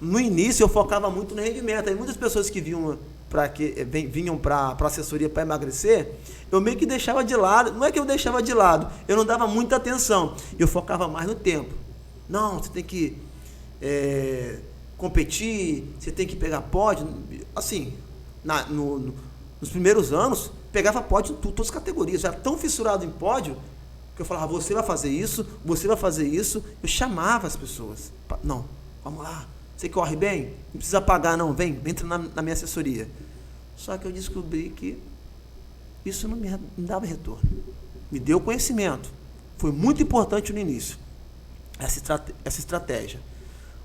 No início eu focava muito no rendimento. Aí muitas pessoas que vinham para assessoria para emagrecer, eu meio que deixava de lado. Não é que eu deixava de lado, eu não dava muita atenção. Eu focava mais no tempo. Não, você tem que competir, você tem que pegar pódio. Assim, nos primeiros anos, pegava pódio em todas as categorias. Já tão fissurado em pódio, que eu falava, você vai fazer isso. Eu chamava as pessoas. Não, vamos lá. Você corre bem? Não precisa pagar, não. Vem entrar na minha assessoria. Só que eu descobri que isso não me dava retorno. Me deu conhecimento. Foi muito importante no início, essa estratégia.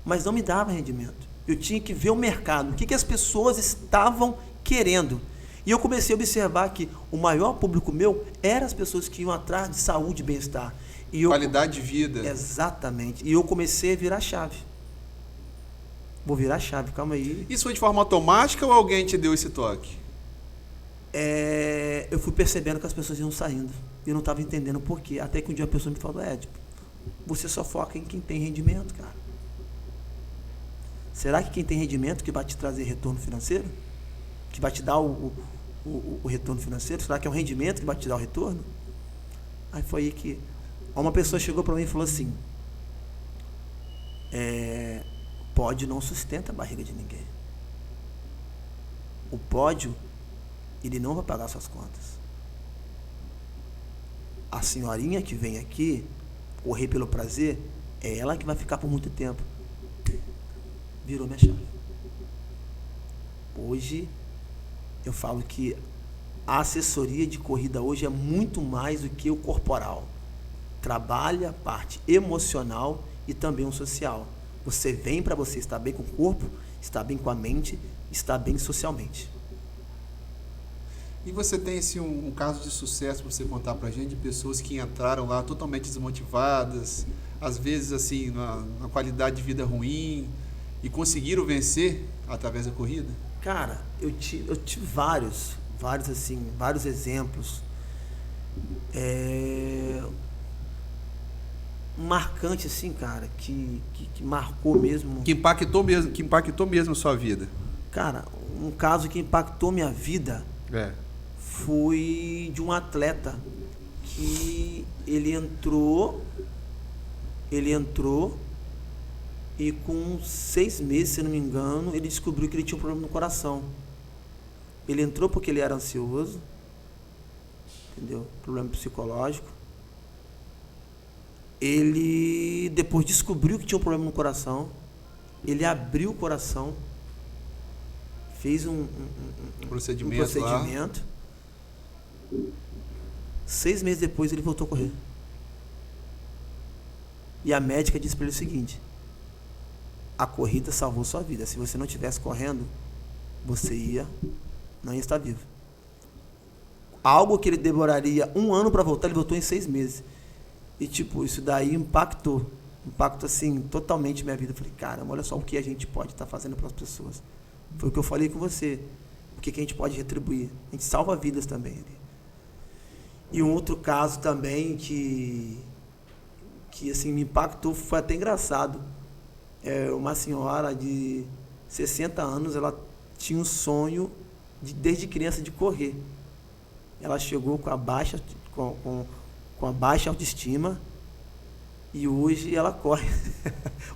Mas não me dava rendimento. Eu tinha que ver o mercado, o que as pessoas estavam querendo. E eu comecei a observar que o maior público meu eram as pessoas que iam atrás de saúde e bem-estar. Qualidade de vida. Exatamente. E eu comecei a virar a chave. Vou virar a chave, calma aí. Isso foi de forma automática ou alguém te deu esse toque? Eu fui percebendo que as pessoas iam saindo. Eu não estava entendendo por quê. Até que um dia a pessoa me falou, você só foca em quem tem rendimento, cara. será que quem tem rendimento que vai te trazer retorno financeiro? Que vai te dar o retorno financeiro? Será que é o rendimento que vai te dar o retorno? Aí foi aí que uma pessoa chegou para mim e falou assim, pódio não sustenta a barriga de ninguém. O pódio, ele não vai pagar suas contas. A senhorinha que vem aqui correr pelo prazer, é ela que vai ficar por muito tempo. Virou minha chave. Hoje, eu falo que a assessoria de corrida hoje é muito mais do que o corporal. Trabalha a parte emocional e também o social. Você vem para você estar bem com o corpo, estar bem com a mente, estar bem socialmente. E você tem assim, um caso de sucesso para você contar para a gente, de pessoas que entraram lá totalmente desmotivadas, às vezes assim, na qualidade de vida ruim, e conseguiram vencer através da corrida? Cara, eu tive vários exemplos. Marcante assim, cara, que marcou mesmo. Que impactou mesmo a sua vida. Cara, um caso que impactou minha vida foi de um atleta que ele entrou e com 6 meses, se não me engano, ele descobriu que ele tinha um problema no coração. Ele entrou porque ele era ansioso, entendeu? Problema psicológico. Ele depois descobriu que tinha um problema no coração. Ele abriu o coração, fez um procedimento. 6 meses depois ele voltou a correr. E a médica disse para ele o seguinte: a corrida salvou sua vida. Se você não estivesse correndo, você não ia estar vivo. Algo que ele demoraria 1 ano para voltar, ele voltou em 6 meses. E isso daí impactou assim, totalmente minha vida. Eu falei, caramba, olha só o que a gente pode estar fazendo para as pessoas. Foi o que eu falei com você. O que a gente pode retribuir? A gente salva vidas também. E um outro caso também que assim, me impactou, foi até engraçado. Uma senhora de 60 anos, ela tinha um sonho desde criança de correr. Ela chegou com a baixa autoestima e hoje ela corre.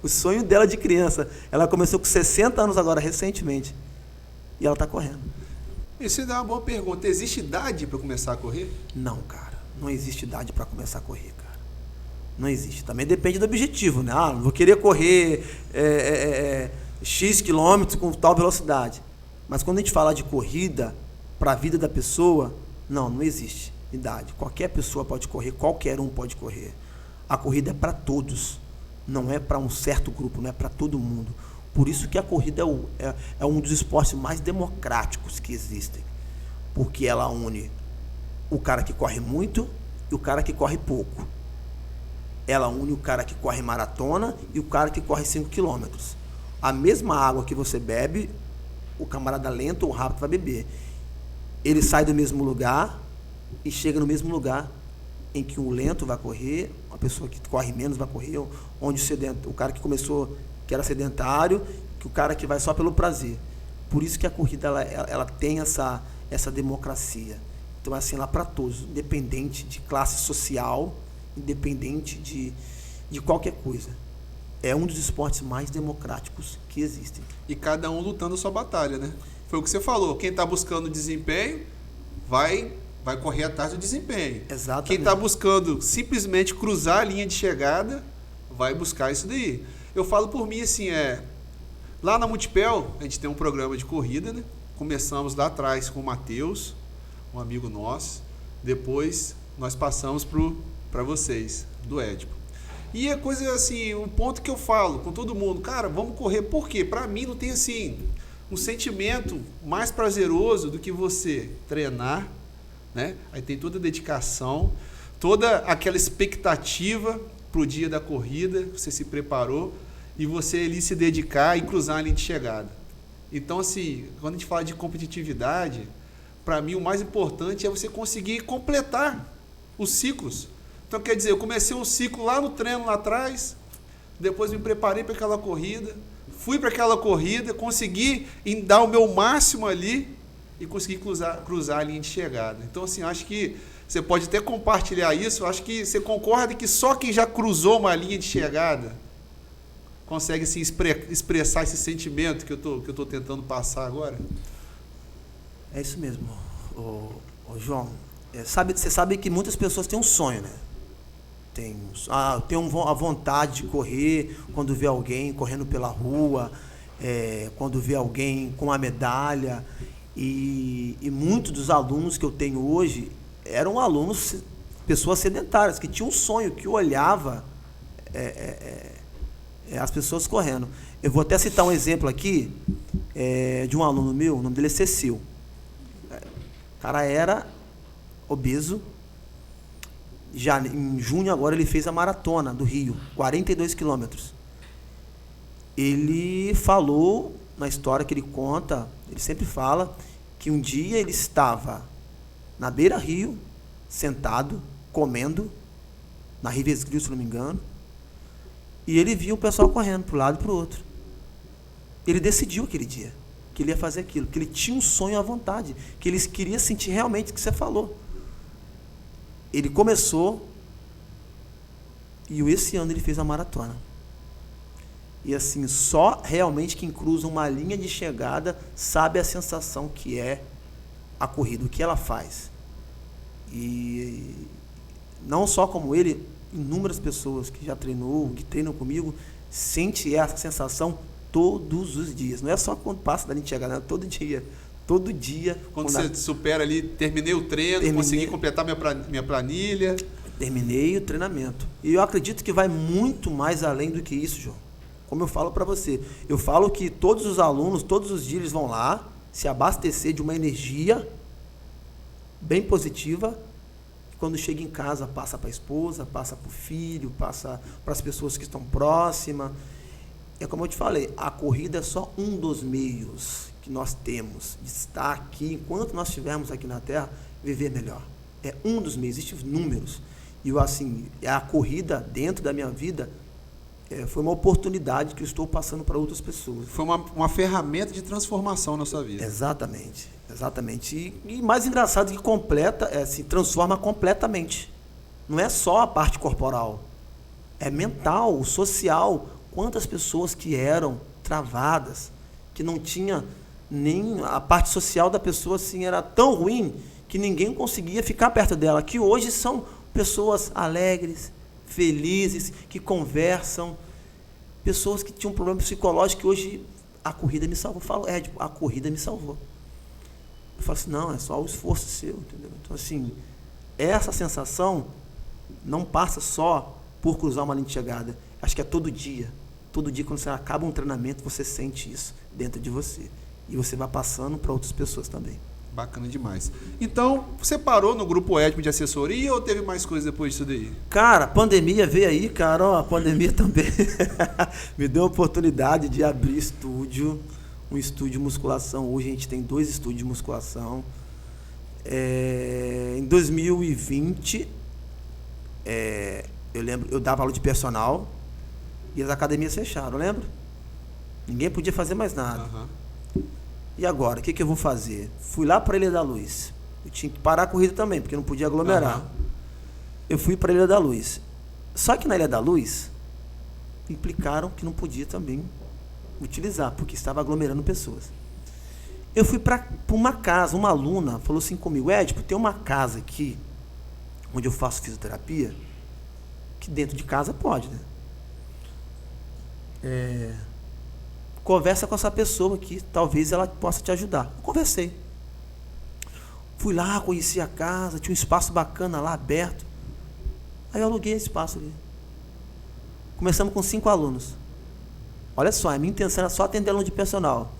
O sonho dela de criança. Ela começou com 60 anos agora, recentemente. E ela está correndo. Isso dá uma boa pergunta. Existe idade para começar a correr? Não, cara. Não existe idade para começar a correr, cara. Não existe. Também depende do objetivo, né? Não vou querer correr X quilômetros com tal velocidade. Mas quando a gente fala de corrida para a vida da pessoa, não existe idade. Qualquer pessoa pode correr, qualquer um pode correr. A corrida é para todos, não é para um certo grupo, não é para todo mundo. Por isso que a corrida é um dos esportes mais democráticos que existem, porque ela une o cara que corre muito e o cara que corre pouco. Ela une o cara que corre maratona e o cara que corre 5 quilômetros. A mesma água que você bebe, o camarada lento ou rápido vai beber. Ele sai do mesmo lugar e chega no mesmo lugar em que o lento vai correr, a pessoa que corre menos vai correr, onde o cara que começou, que era sedentário, que o cara que vai só pelo prazer. Por isso que a corrida ela tem essa democracia. Então, assim, ela é para todos, independente de classe social, independente de qualquer coisa. É um dos esportes mais democráticos que existem. E cada um lutando a sua batalha, né? Foi o que você falou. Quem está buscando desempenho vai correr atrás do desempenho. Exatamente. Quem está buscando simplesmente cruzar a linha de chegada vai buscar isso daí. Eu falo por mim assim, lá na Multipel, a gente tem um programa de corrida, né? Começamos lá atrás com o Matheus, um amigo nosso. Depois nós passamos para vocês, do Édipo. E a coisa assim, um ponto que eu falo com todo mundo, cara, vamos correr. Por quê? Para mim não tem assim um sentimento mais prazeroso do que você treinar, né? Aí tem toda a dedicação, toda aquela expectativa pro dia da corrida, você se preparou e você ali se dedicar e cruzar a linha de chegada. Então, assim, quando a gente fala de competitividade, para mim o mais importante é você conseguir completar os ciclos. Então, quer dizer, eu comecei um ciclo lá no treino, lá atrás, depois me preparei para aquela corrida, fui para aquela corrida, consegui dar o meu máximo ali e consegui cruzar a linha de chegada. Então, assim, acho que você pode até compartilhar isso. Acho que você concorda que só quem já cruzou uma linha de chegada consegue assim, expressar esse sentimento que eu tô tentando passar agora? É isso mesmo, João. Você sabe que muitas pessoas têm um sonho, né? Tem a vontade de correr quando vê alguém correndo pela rua, quando vê alguém com a medalha. E muitos dos alunos que eu tenho hoje eram alunos, pessoas sedentárias, que tinham um sonho, que olhava as pessoas correndo. Eu vou até citar um exemplo aqui de um aluno meu, o nome dele é Cecil. O cara era obeso. Já em junho agora ele fez a maratona do Rio, 42 quilômetros. Ele falou, na história que ele conta, ele sempre fala, que um dia ele estava na beira-rio, sentado, comendo, na Rivers Grill, se não me engano, e ele viu o pessoal correndo para um lado e para o outro. Ele decidiu aquele dia que ele ia fazer aquilo, que ele tinha um sonho à vontade, que ele queria sentir realmente o que você falou. Ele começou e esse ano ele fez a maratona. E assim, só realmente quem cruza uma linha de chegada sabe a sensação que é a corrida, o que ela faz. E não só como ele, inúmeras pessoas que já treinou, que treinam comigo, sente essa sensação todos os dias. Não é só quando passa da linha de chegada, todo dia. Todo dia. Quando você supera ali, terminei o treino, consegui completar minha planilha. Terminei o treinamento. E eu acredito que vai muito mais além do que isso, João. Como eu falo para você. Eu falo que todos os alunos, todos os dias, eles vão lá se abastecer de uma energia bem positiva. Quando chega em casa, passa para a esposa, passa para o filho, passa para as pessoas que estão próximas. É como eu te falei, a corrida é só um dos meios que nós temos de estar aqui, enquanto nós estivermos aqui na Terra, viver melhor. É um dos meios, existem números. E eu, assim, a corrida dentro da minha vida foi uma oportunidade que eu estou passando para outras pessoas. Foi uma ferramenta de transformação na sua vida. Exatamente, exatamente. E mais engraçado que completa, se transforma completamente. Não é só a parte corporal, é mental, social. Quantas pessoas que eram travadas, que não tinha nem a parte social da pessoa assim, era tão ruim que ninguém conseguia ficar perto dela, que hoje são pessoas alegres, felizes, que conversam, pessoas que tinham um problema psicológico, que hoje a corrida me salvou. Eu falo, a corrida me salvou. Eu falo assim, não, é só o esforço seu, entendeu? Então, assim, essa sensação não passa só por cruzar uma linha de chegada. Acho que é todo dia. Todo dia, quando você acaba um treinamento, você sente isso dentro de você. E você vai passando para outras pessoas também. Bacana demais. Então, você parou no grupo étnico de assessoria ou teve mais coisa depois disso daí? Cara, a pandemia veio aí, cara. Ó, a pandemia também me deu a oportunidade de abrir um estúdio de musculação. Hoje a gente tem 2 estúdios de musculação. Em 2020, eu lembro, eu dava aula de personal e as academias fecharam, lembra? Ninguém podia fazer mais nada. Uhum. E agora, o que eu vou fazer? Fui lá para a Ilha da Luz. Eu tinha que parar a corrida também, porque não podia aglomerar. Uhum. Eu fui para a Ilha da Luz. Só que na Ilha da Luz, implicaram que não podia também utilizar, porque estava aglomerando pessoas. Eu fui para uma casa, uma aluna falou assim comigo, Édipo, tem uma casa aqui, onde eu faço fisioterapia, que dentro de casa pode, né? Conversa com essa pessoa aqui, talvez ela possa te ajudar. Eu conversei. Fui lá, conheci a casa, tinha um espaço bacana lá, aberto. Aí eu aluguei esse espaço ali. Começamos com 5 alunos. Olha só, a minha intenção era só atender aluno de personal.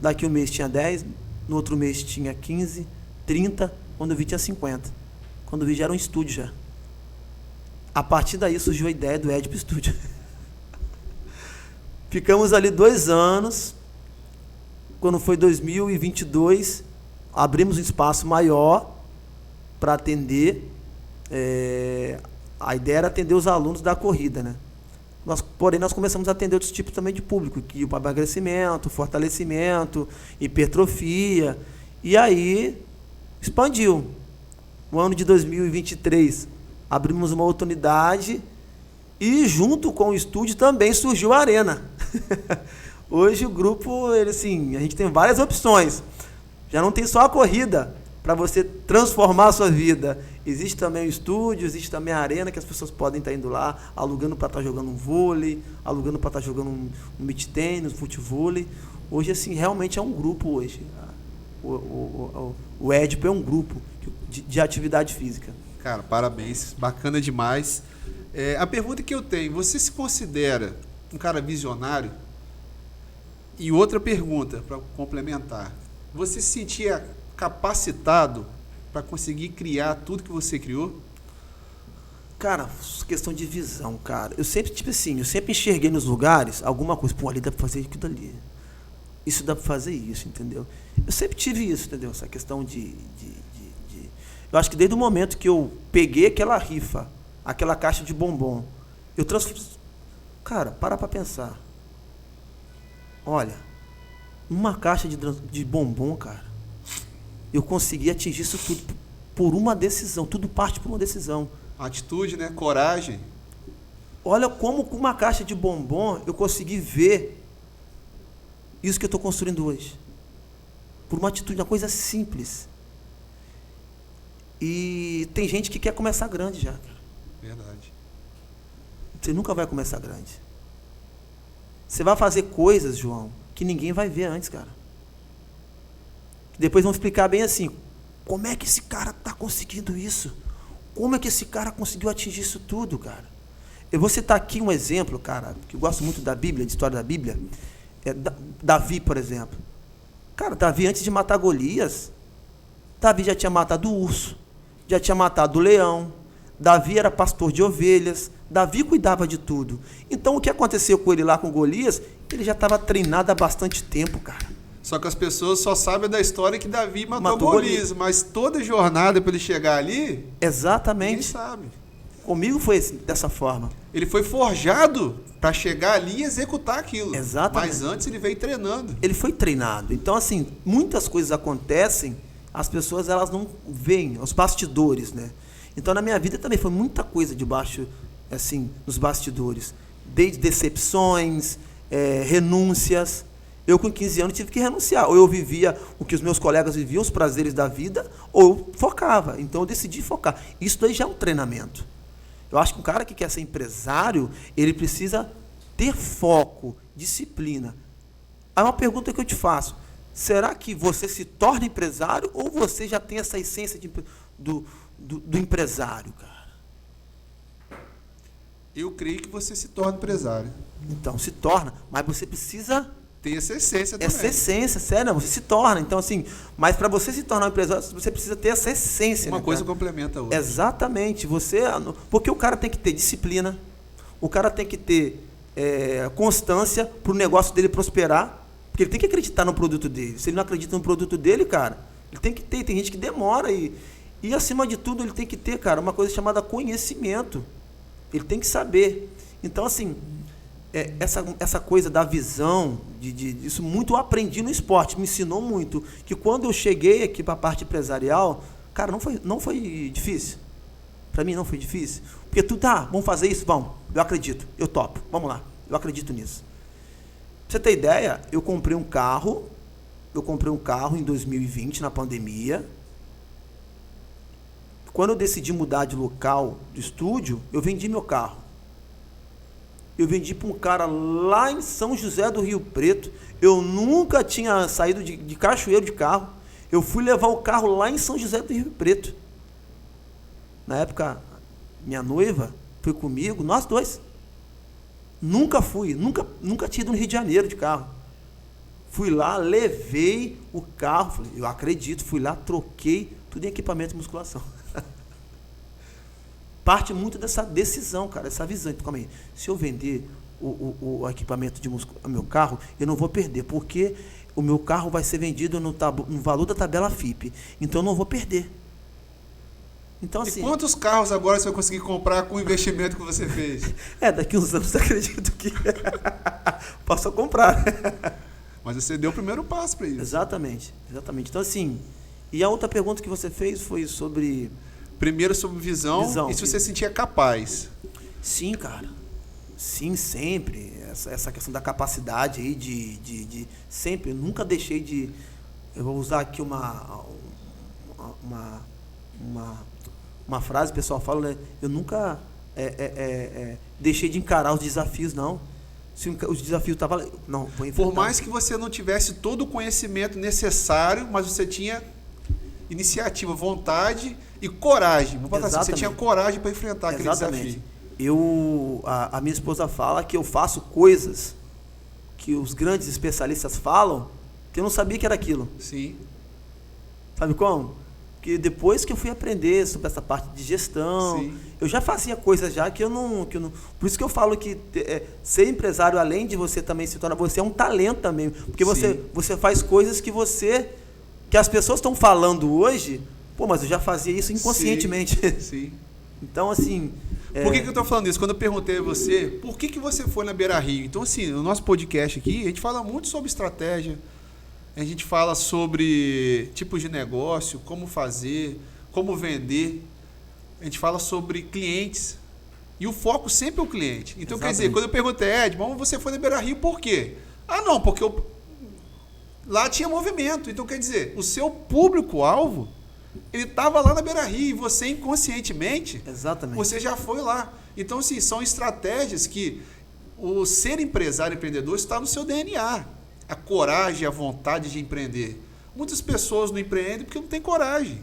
Daqui um mês tinha 10, no outro mês tinha 15, 30, quando eu vi tinha 50. Quando eu vi já era um estúdio já. A partir daí surgiu a ideia do Édipo Estúdio. Ficamos ali 2 anos. Quando foi 2022, abrimos um espaço maior para atender. A ideia era atender os alunos da corrida, né? Porém, nós começamos a atender outros tipos também de público, que o emagrecimento, fortalecimento, hipertrofia, e aí expandiu. No ano de 2023, abrimos uma oportunidade e junto com o estúdio também surgiu a Arena. Hoje o grupo, ele, assim, a gente tem várias opções. Já não tem só a corrida para você transformar a sua vida. Existe também o estúdio, existe também a arena que as pessoas podem estar indo lá, alugando para estar jogando um vôlei, alugando para estar jogando um beach tennis, um futevôlei. Hoje, assim, realmente é um grupo hoje. O EDP é um grupo de atividade física. Cara, parabéns, bacana demais. A pergunta que eu tenho, você se considera um cara visionário? E outra pergunta, para complementar, você se sentia capacitado para conseguir criar tudo que você criou? Cara, questão de visão, cara. Eu sempre, eu sempre enxerguei nos lugares alguma coisa. Pô, ali dá para fazer aquilo ali. Isso dá para fazer isso, entendeu? Eu sempre tive isso, entendeu? Essa questão de... Eu acho que desde o momento que eu peguei aquela rifa, aquela caixa de bombom, eu transformei... Cara, para pensar. Olha, uma caixa de bombom, cara, eu consegui atingir isso tudo por uma decisão. Tudo parte por uma decisão. Atitude, né? Coragem. Olha como com uma caixa de bombom eu consegui ver isso que eu estou construindo hoje. Por uma atitude, uma coisa simples. E tem gente que quer começar grande já. Verdade. Você nunca vai começar grande. Você vai fazer coisas, João, que ninguém vai ver antes, cara. Depois vão explicar bem assim, como é que esse cara está conseguindo isso? Como é que esse cara conseguiu atingir isso tudo, cara? Eu vou citar aqui um exemplo, cara, que eu gosto muito da Bíblia, de história da Bíblia. Davi, por exemplo. Cara, Davi, antes de matar Golias, Davi já tinha matado o urso, já tinha matado o leão. Davi era pastor de ovelhas. Davi cuidava de tudo. Então, o que aconteceu com ele lá com Golias, ele já estava treinado há bastante tempo, cara. Só que as pessoas só sabem da história que Davi matou Golias, mas toda a jornada para ele chegar ali, exatamente, ninguém sabe. Comigo foi dessa forma. Ele foi forjado para chegar ali e executar aquilo. Exatamente. Mas antes ele veio treinando. Ele foi treinado. Então, assim, muitas coisas acontecem, as pessoas elas não veem, os bastidores, né? Então, na minha vida também foi muita coisa debaixo, assim, nos bastidores. Desde decepções, renúncias. Eu, com 15 anos, tive que renunciar. Ou eu vivia o que os meus colegas viviam, os prazeres da vida, ou eu focava. Então, eu decidi focar. Isso daí já é um treinamento. Eu acho que um cara que quer ser empresário, ele precisa ter foco, disciplina. Aí uma pergunta que eu te faço. Será que você se torna empresário ou você já tem essa essência do empresário, cara? Eu creio que você se torna empresário. Então, se torna, mas você precisa... Tem essa essência também. Essa essência, sério, você se torna. Então, assim, mas para você se tornar um empresário, você precisa ter essa essência. Uma coisa complementa a outra. Exatamente. Porque o cara tem que ter disciplina, o cara tem que ter constância para o negócio dele prosperar, porque ele tem que acreditar no produto dele. Se ele não acredita no produto dele, cara, ele tem que ter. Tem gente que demora e acima de tudo, ele tem que ter, cara, uma coisa chamada conhecimento. Ele tem que saber. Então, assim... essa coisa da visão, isso muito eu aprendi no esporte, me ensinou muito, que quando eu cheguei aqui para a parte empresarial, cara, não foi difícil. Para mim não foi difícil. Porque vamos fazer isso? Vamos, eu acredito, eu topo, vamos lá, eu acredito nisso. Pra você ter ideia, eu comprei um carro em 2020, na pandemia. Quando eu decidi mudar de local, de estúdio, eu vendi meu carro. Eu vendi para um cara lá em São José do Rio Preto. Eu nunca tinha saído de Cachoeiro de carro. Eu fui levar o carro lá em São José do Rio Preto. Na época, minha noiva foi comigo, nós dois. Nunca tinha ido no Rio de Janeiro de carro. Fui lá, levei o carro, falei, eu acredito, fui lá, troquei tudo em equipamento de musculação. Parte muito dessa decisão, cara, essa visão. Então, calma aí, se eu vender o equipamento de meu carro, eu não vou perder, porque o meu carro vai ser vendido no valor da tabela FIPE. Então, eu não vou perder. Então, assim, e quantos carros agora você vai conseguir comprar com o investimento que você fez? Daqui uns anos eu acredito que posso comprar. Mas você deu o primeiro passo para isso. Exatamente. Então, assim, e a outra pergunta que você fez foi sobre... Primeiro sobre visão. E se você se sentia capaz. Sim, cara. Sim, sempre. Essa questão da capacidade aí de sempre. Eu nunca deixei de... Eu vou usar aqui uma frase, o pessoal fala, né? Eu nunca deixei de encarar os desafios, não. Se os desafios estavam... Não, vou enfrentar. Por mais que você não tivesse todo o conhecimento necessário, mas você tinha iniciativa, vontade e coragem. Vou botar assim, você tinha coragem para enfrentar aquele desafio. A minha esposa fala que eu faço coisas que os grandes especialistas falam que eu não sabia que era aquilo. Sim. Sabe como? Que depois que eu fui aprender sobre essa parte de gestão, sim, eu já fazia coisas já que eu não... Por isso que eu falo que ser empresário, além de você também se tornar... Você é um talento também. Porque você faz coisas que as pessoas estão falando hoje, pô, mas eu já fazia isso inconscientemente. Sim. Sim. Então, assim... Por que eu estou falando isso? Quando eu perguntei a você, por que você foi na Beira Rio? Então, assim, no nosso podcast aqui, a gente fala muito sobre estratégia, a gente fala sobre tipos de negócio, como fazer, como vender, a gente fala sobre clientes, e o foco sempre é o cliente. Então, exatamente, quer dizer, quando eu perguntei, Ed, mas você foi na Beira Rio por quê? Ah, não, porque lá tinha movimento. Então, quer dizer, o seu público-alvo, ele estava lá na Beira Rio e você inconscientemente, exatamente, você já foi lá. Então, assim, são estratégias que o ser empresário, empreendedor está no seu DNA. A coragem, a vontade de empreender. Muitas pessoas não empreendem porque não têm coragem.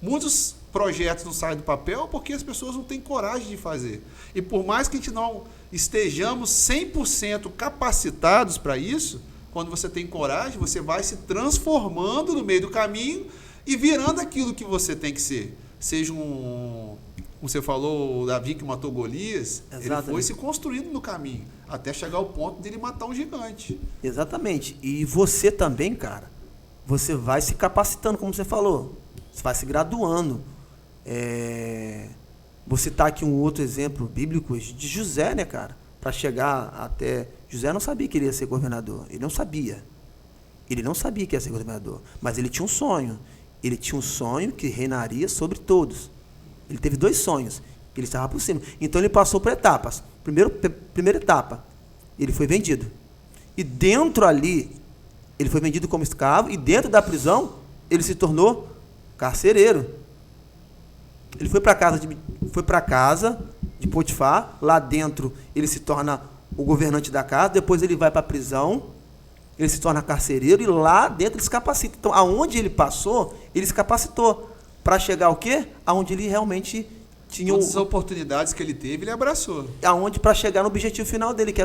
Muitos projetos não saem do papel porque as pessoas não têm coragem de fazer. E por mais que a gente não estejamos 100% capacitados para isso, quando você tem coragem, você vai se transformando no meio do caminho e virando aquilo que você tem que ser. Seja como você falou, o Davi que matou Golias, exatamente, ele foi se construindo no caminho, até chegar ao ponto dele matar um gigante. Exatamente. E você também, cara, você vai se capacitando, como você falou. Você vai se graduando. Vou citar aqui um outro exemplo bíblico de José, né, cara? Para chegar até... José não sabia que ele ia ser governador. Ele não sabia. Ele não sabia que ia ser governador. Mas ele tinha um sonho. Ele tinha um sonho que reinaria sobre todos. Ele teve 2 sonhos. Ele estava por cima. Então ele passou por etapas. Primeira etapa, ele foi vendido. E dentro ali, ele foi vendido como escravo. E dentro da prisão, ele se tornou carcereiro. Ele foi para casa de Potifar. Lá dentro, ele se torna o governante da casa. Depois ele vai para a prisão. Ele se torna carcereiro e lá dentro ele se capacita. Então, aonde ele passou, ele se capacitou. Para chegar ao quê? Aonde ele realmente tinha... Todas as oportunidades que ele teve, ele abraçou. Aonde para chegar no objetivo final dele, que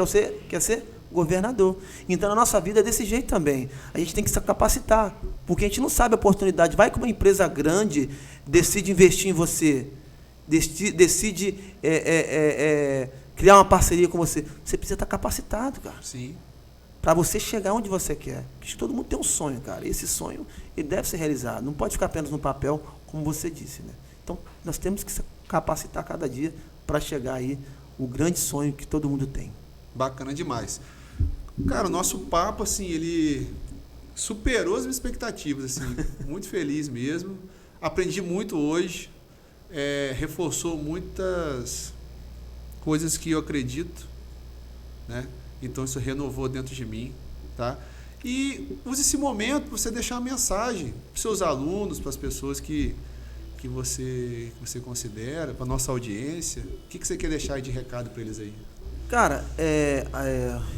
quer ser governador. Então, na nossa vida é desse jeito também. A gente tem que se capacitar, porque a gente não sabe a oportunidade. Vai que uma empresa grande decide investir em você, decide criar uma parceria com você. Você precisa estar capacitado, cara. Sim. Para você chegar onde você quer. Porque todo mundo tem um sonho, cara. E esse sonho, ele deve ser realizado. Não pode ficar apenas no papel, como você disse, né? Então, nós temos que se capacitar cada dia para chegar aí o grande sonho que todo mundo tem. Bacana demais. Cara, o nosso papo, assim, ele superou as minhas expectativas, assim. Muito feliz mesmo. Aprendi muito hoje. Reforçou muitas coisas que eu acredito, né? Então, isso renovou dentro de mim, tá? E use esse momento para você deixar uma mensagem para os seus alunos, para as pessoas que você considera, para a nossa audiência. O que você quer deixar de recado para eles aí? Cara,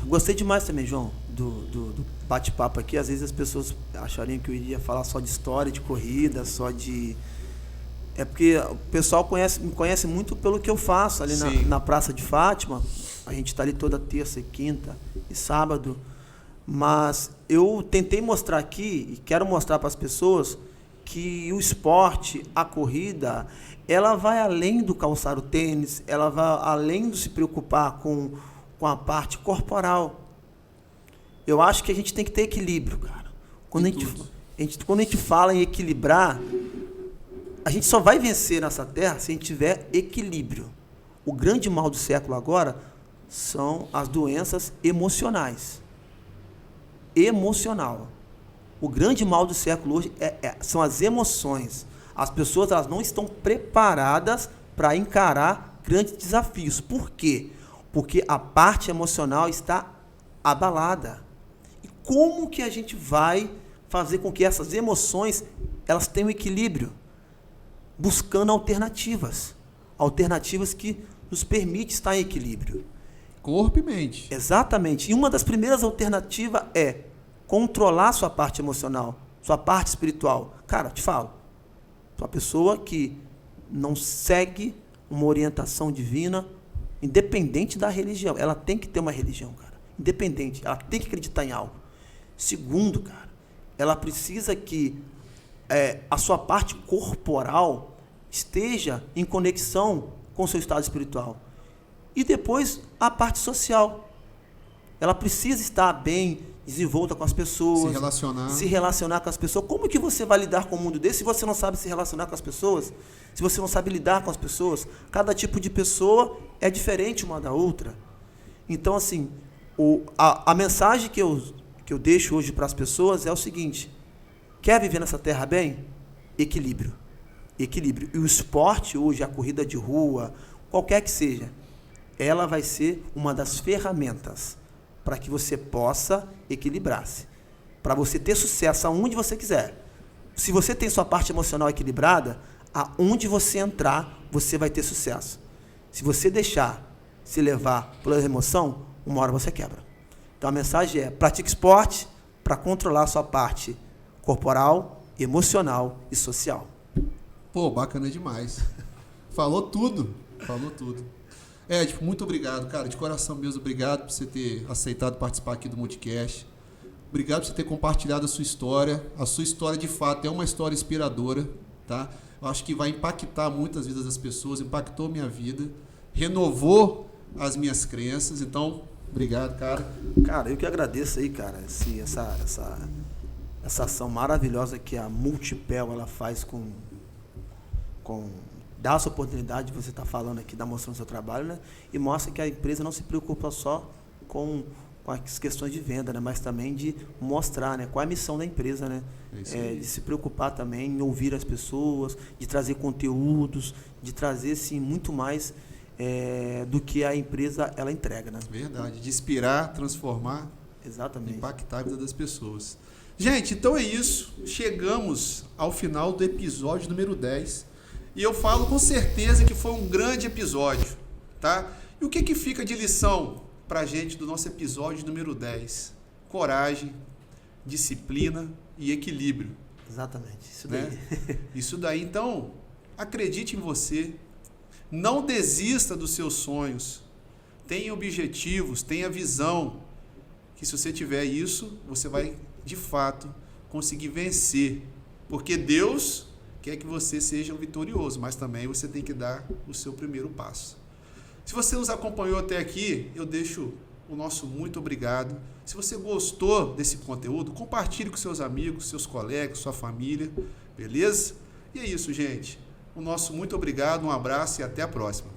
gostei demais também, João, do bate-papo aqui. Às vezes as pessoas achariam que eu iria falar só de história, de corrida, só de... É porque o pessoal me conhece muito pelo que eu faço ali na Praça de Fátima. A gente está ali toda terça e quinta e sábado. Mas eu tentei mostrar aqui, e quero mostrar para as pessoas, que o esporte, a corrida, ela vai além do calçar o tênis, ela vai além do se preocupar com a parte corporal. Eu acho que a gente tem que ter equilíbrio, cara. Quando a gente fala em equilibrar, A gente só vai vencer nessa terra se a gente tiver equilíbrio. O grande mal do século agora são as doenças emocionais. Emocional. O grande mal do século hoje são as emoções. As pessoas elas não estão preparadas para encarar grandes desafios. Por quê? Porque a parte emocional está abalada. E como que a gente vai fazer com que essas emoções elas tenham equilíbrio? Buscando alternativas. Alternativas que nos permitem estar em equilíbrio. Corpo e mente. Exatamente. E uma das primeiras alternativas é controlar sua parte emocional, sua parte espiritual. Cara, te falo, sou uma pessoa que não segue uma orientação divina, independente da religião. Ela tem que ter uma religião, cara. Independente. Ela tem que acreditar em algo. Segundo, cara, ela precisa que a sua parte corporal esteja em conexão com o seu estado espiritual. E depois, a parte social. Ela precisa estar bem desenvolta com as pessoas. Se relacionar com as pessoas. Como que você vai lidar com um mundo desse se você não sabe se relacionar com as pessoas? Se você não sabe lidar com as pessoas? Cada tipo de pessoa é diferente uma da outra. Então, assim, a mensagem que eu deixo hoje para as pessoas é o seguinte: quer viver nessa terra bem? Equilíbrio. Equilíbrio. E o esporte hoje, a corrida de rua, qualquer que seja, ela vai ser uma das ferramentas para que você possa equilibrar-se. Para você ter sucesso aonde você quiser. Se você tem sua parte emocional equilibrada, aonde você entrar, você vai ter sucesso. Se você deixar se levar pela emoção, uma hora você quebra. Então a mensagem é: pratique esporte para controlar a sua parte corporal, emocional e social. Pô, bacana demais. Falou tudo. Ed, muito obrigado, cara, de coração mesmo, obrigado por você ter aceitado participar aqui do Multicast. Obrigado por você ter compartilhado a sua história. A sua história, de fato, é uma história inspiradora, tá? Eu acho que vai impactar muitas vidas das pessoas, impactou minha vida, renovou as minhas crenças. Então, obrigado, cara. Cara, eu que agradeço aí, cara, essa ação maravilhosa que a Multipel ela faz com dá essa oportunidade de você estar falando aqui, dar mostrando o seu trabalho, né? E mostra que a empresa não se preocupa só com as questões de venda, né? Mas também de mostrar, né? Qual é a missão da empresa, né? De se preocupar também em ouvir as pessoas, de trazer conteúdos, de trazer, sim, muito mais do que a empresa ela entrega, né? Verdade, de inspirar, transformar, exatamente, impactar a vida das pessoas. Gente, então é isso. Chegamos ao final do episódio número 10. E eu falo com certeza que foi um grande episódio, tá? E o que fica de lição pra gente do nosso episódio número 10? Coragem, disciplina e equilíbrio. Exatamente, isso daí. Né? Isso daí, então, acredite em você. Não desista dos seus sonhos. Tenha objetivos, tenha visão. Que se você tiver isso, você vai, de fato, conseguir vencer. Porque Deus quer que você seja um vitorioso, mas também você tem que dar o seu primeiro passo. Se você nos acompanhou até aqui, eu deixo o nosso muito obrigado. Se você gostou desse conteúdo, compartilhe com seus amigos, seus colegas, sua família, beleza? E é isso, gente. O nosso muito obrigado, um abraço e até a próxima.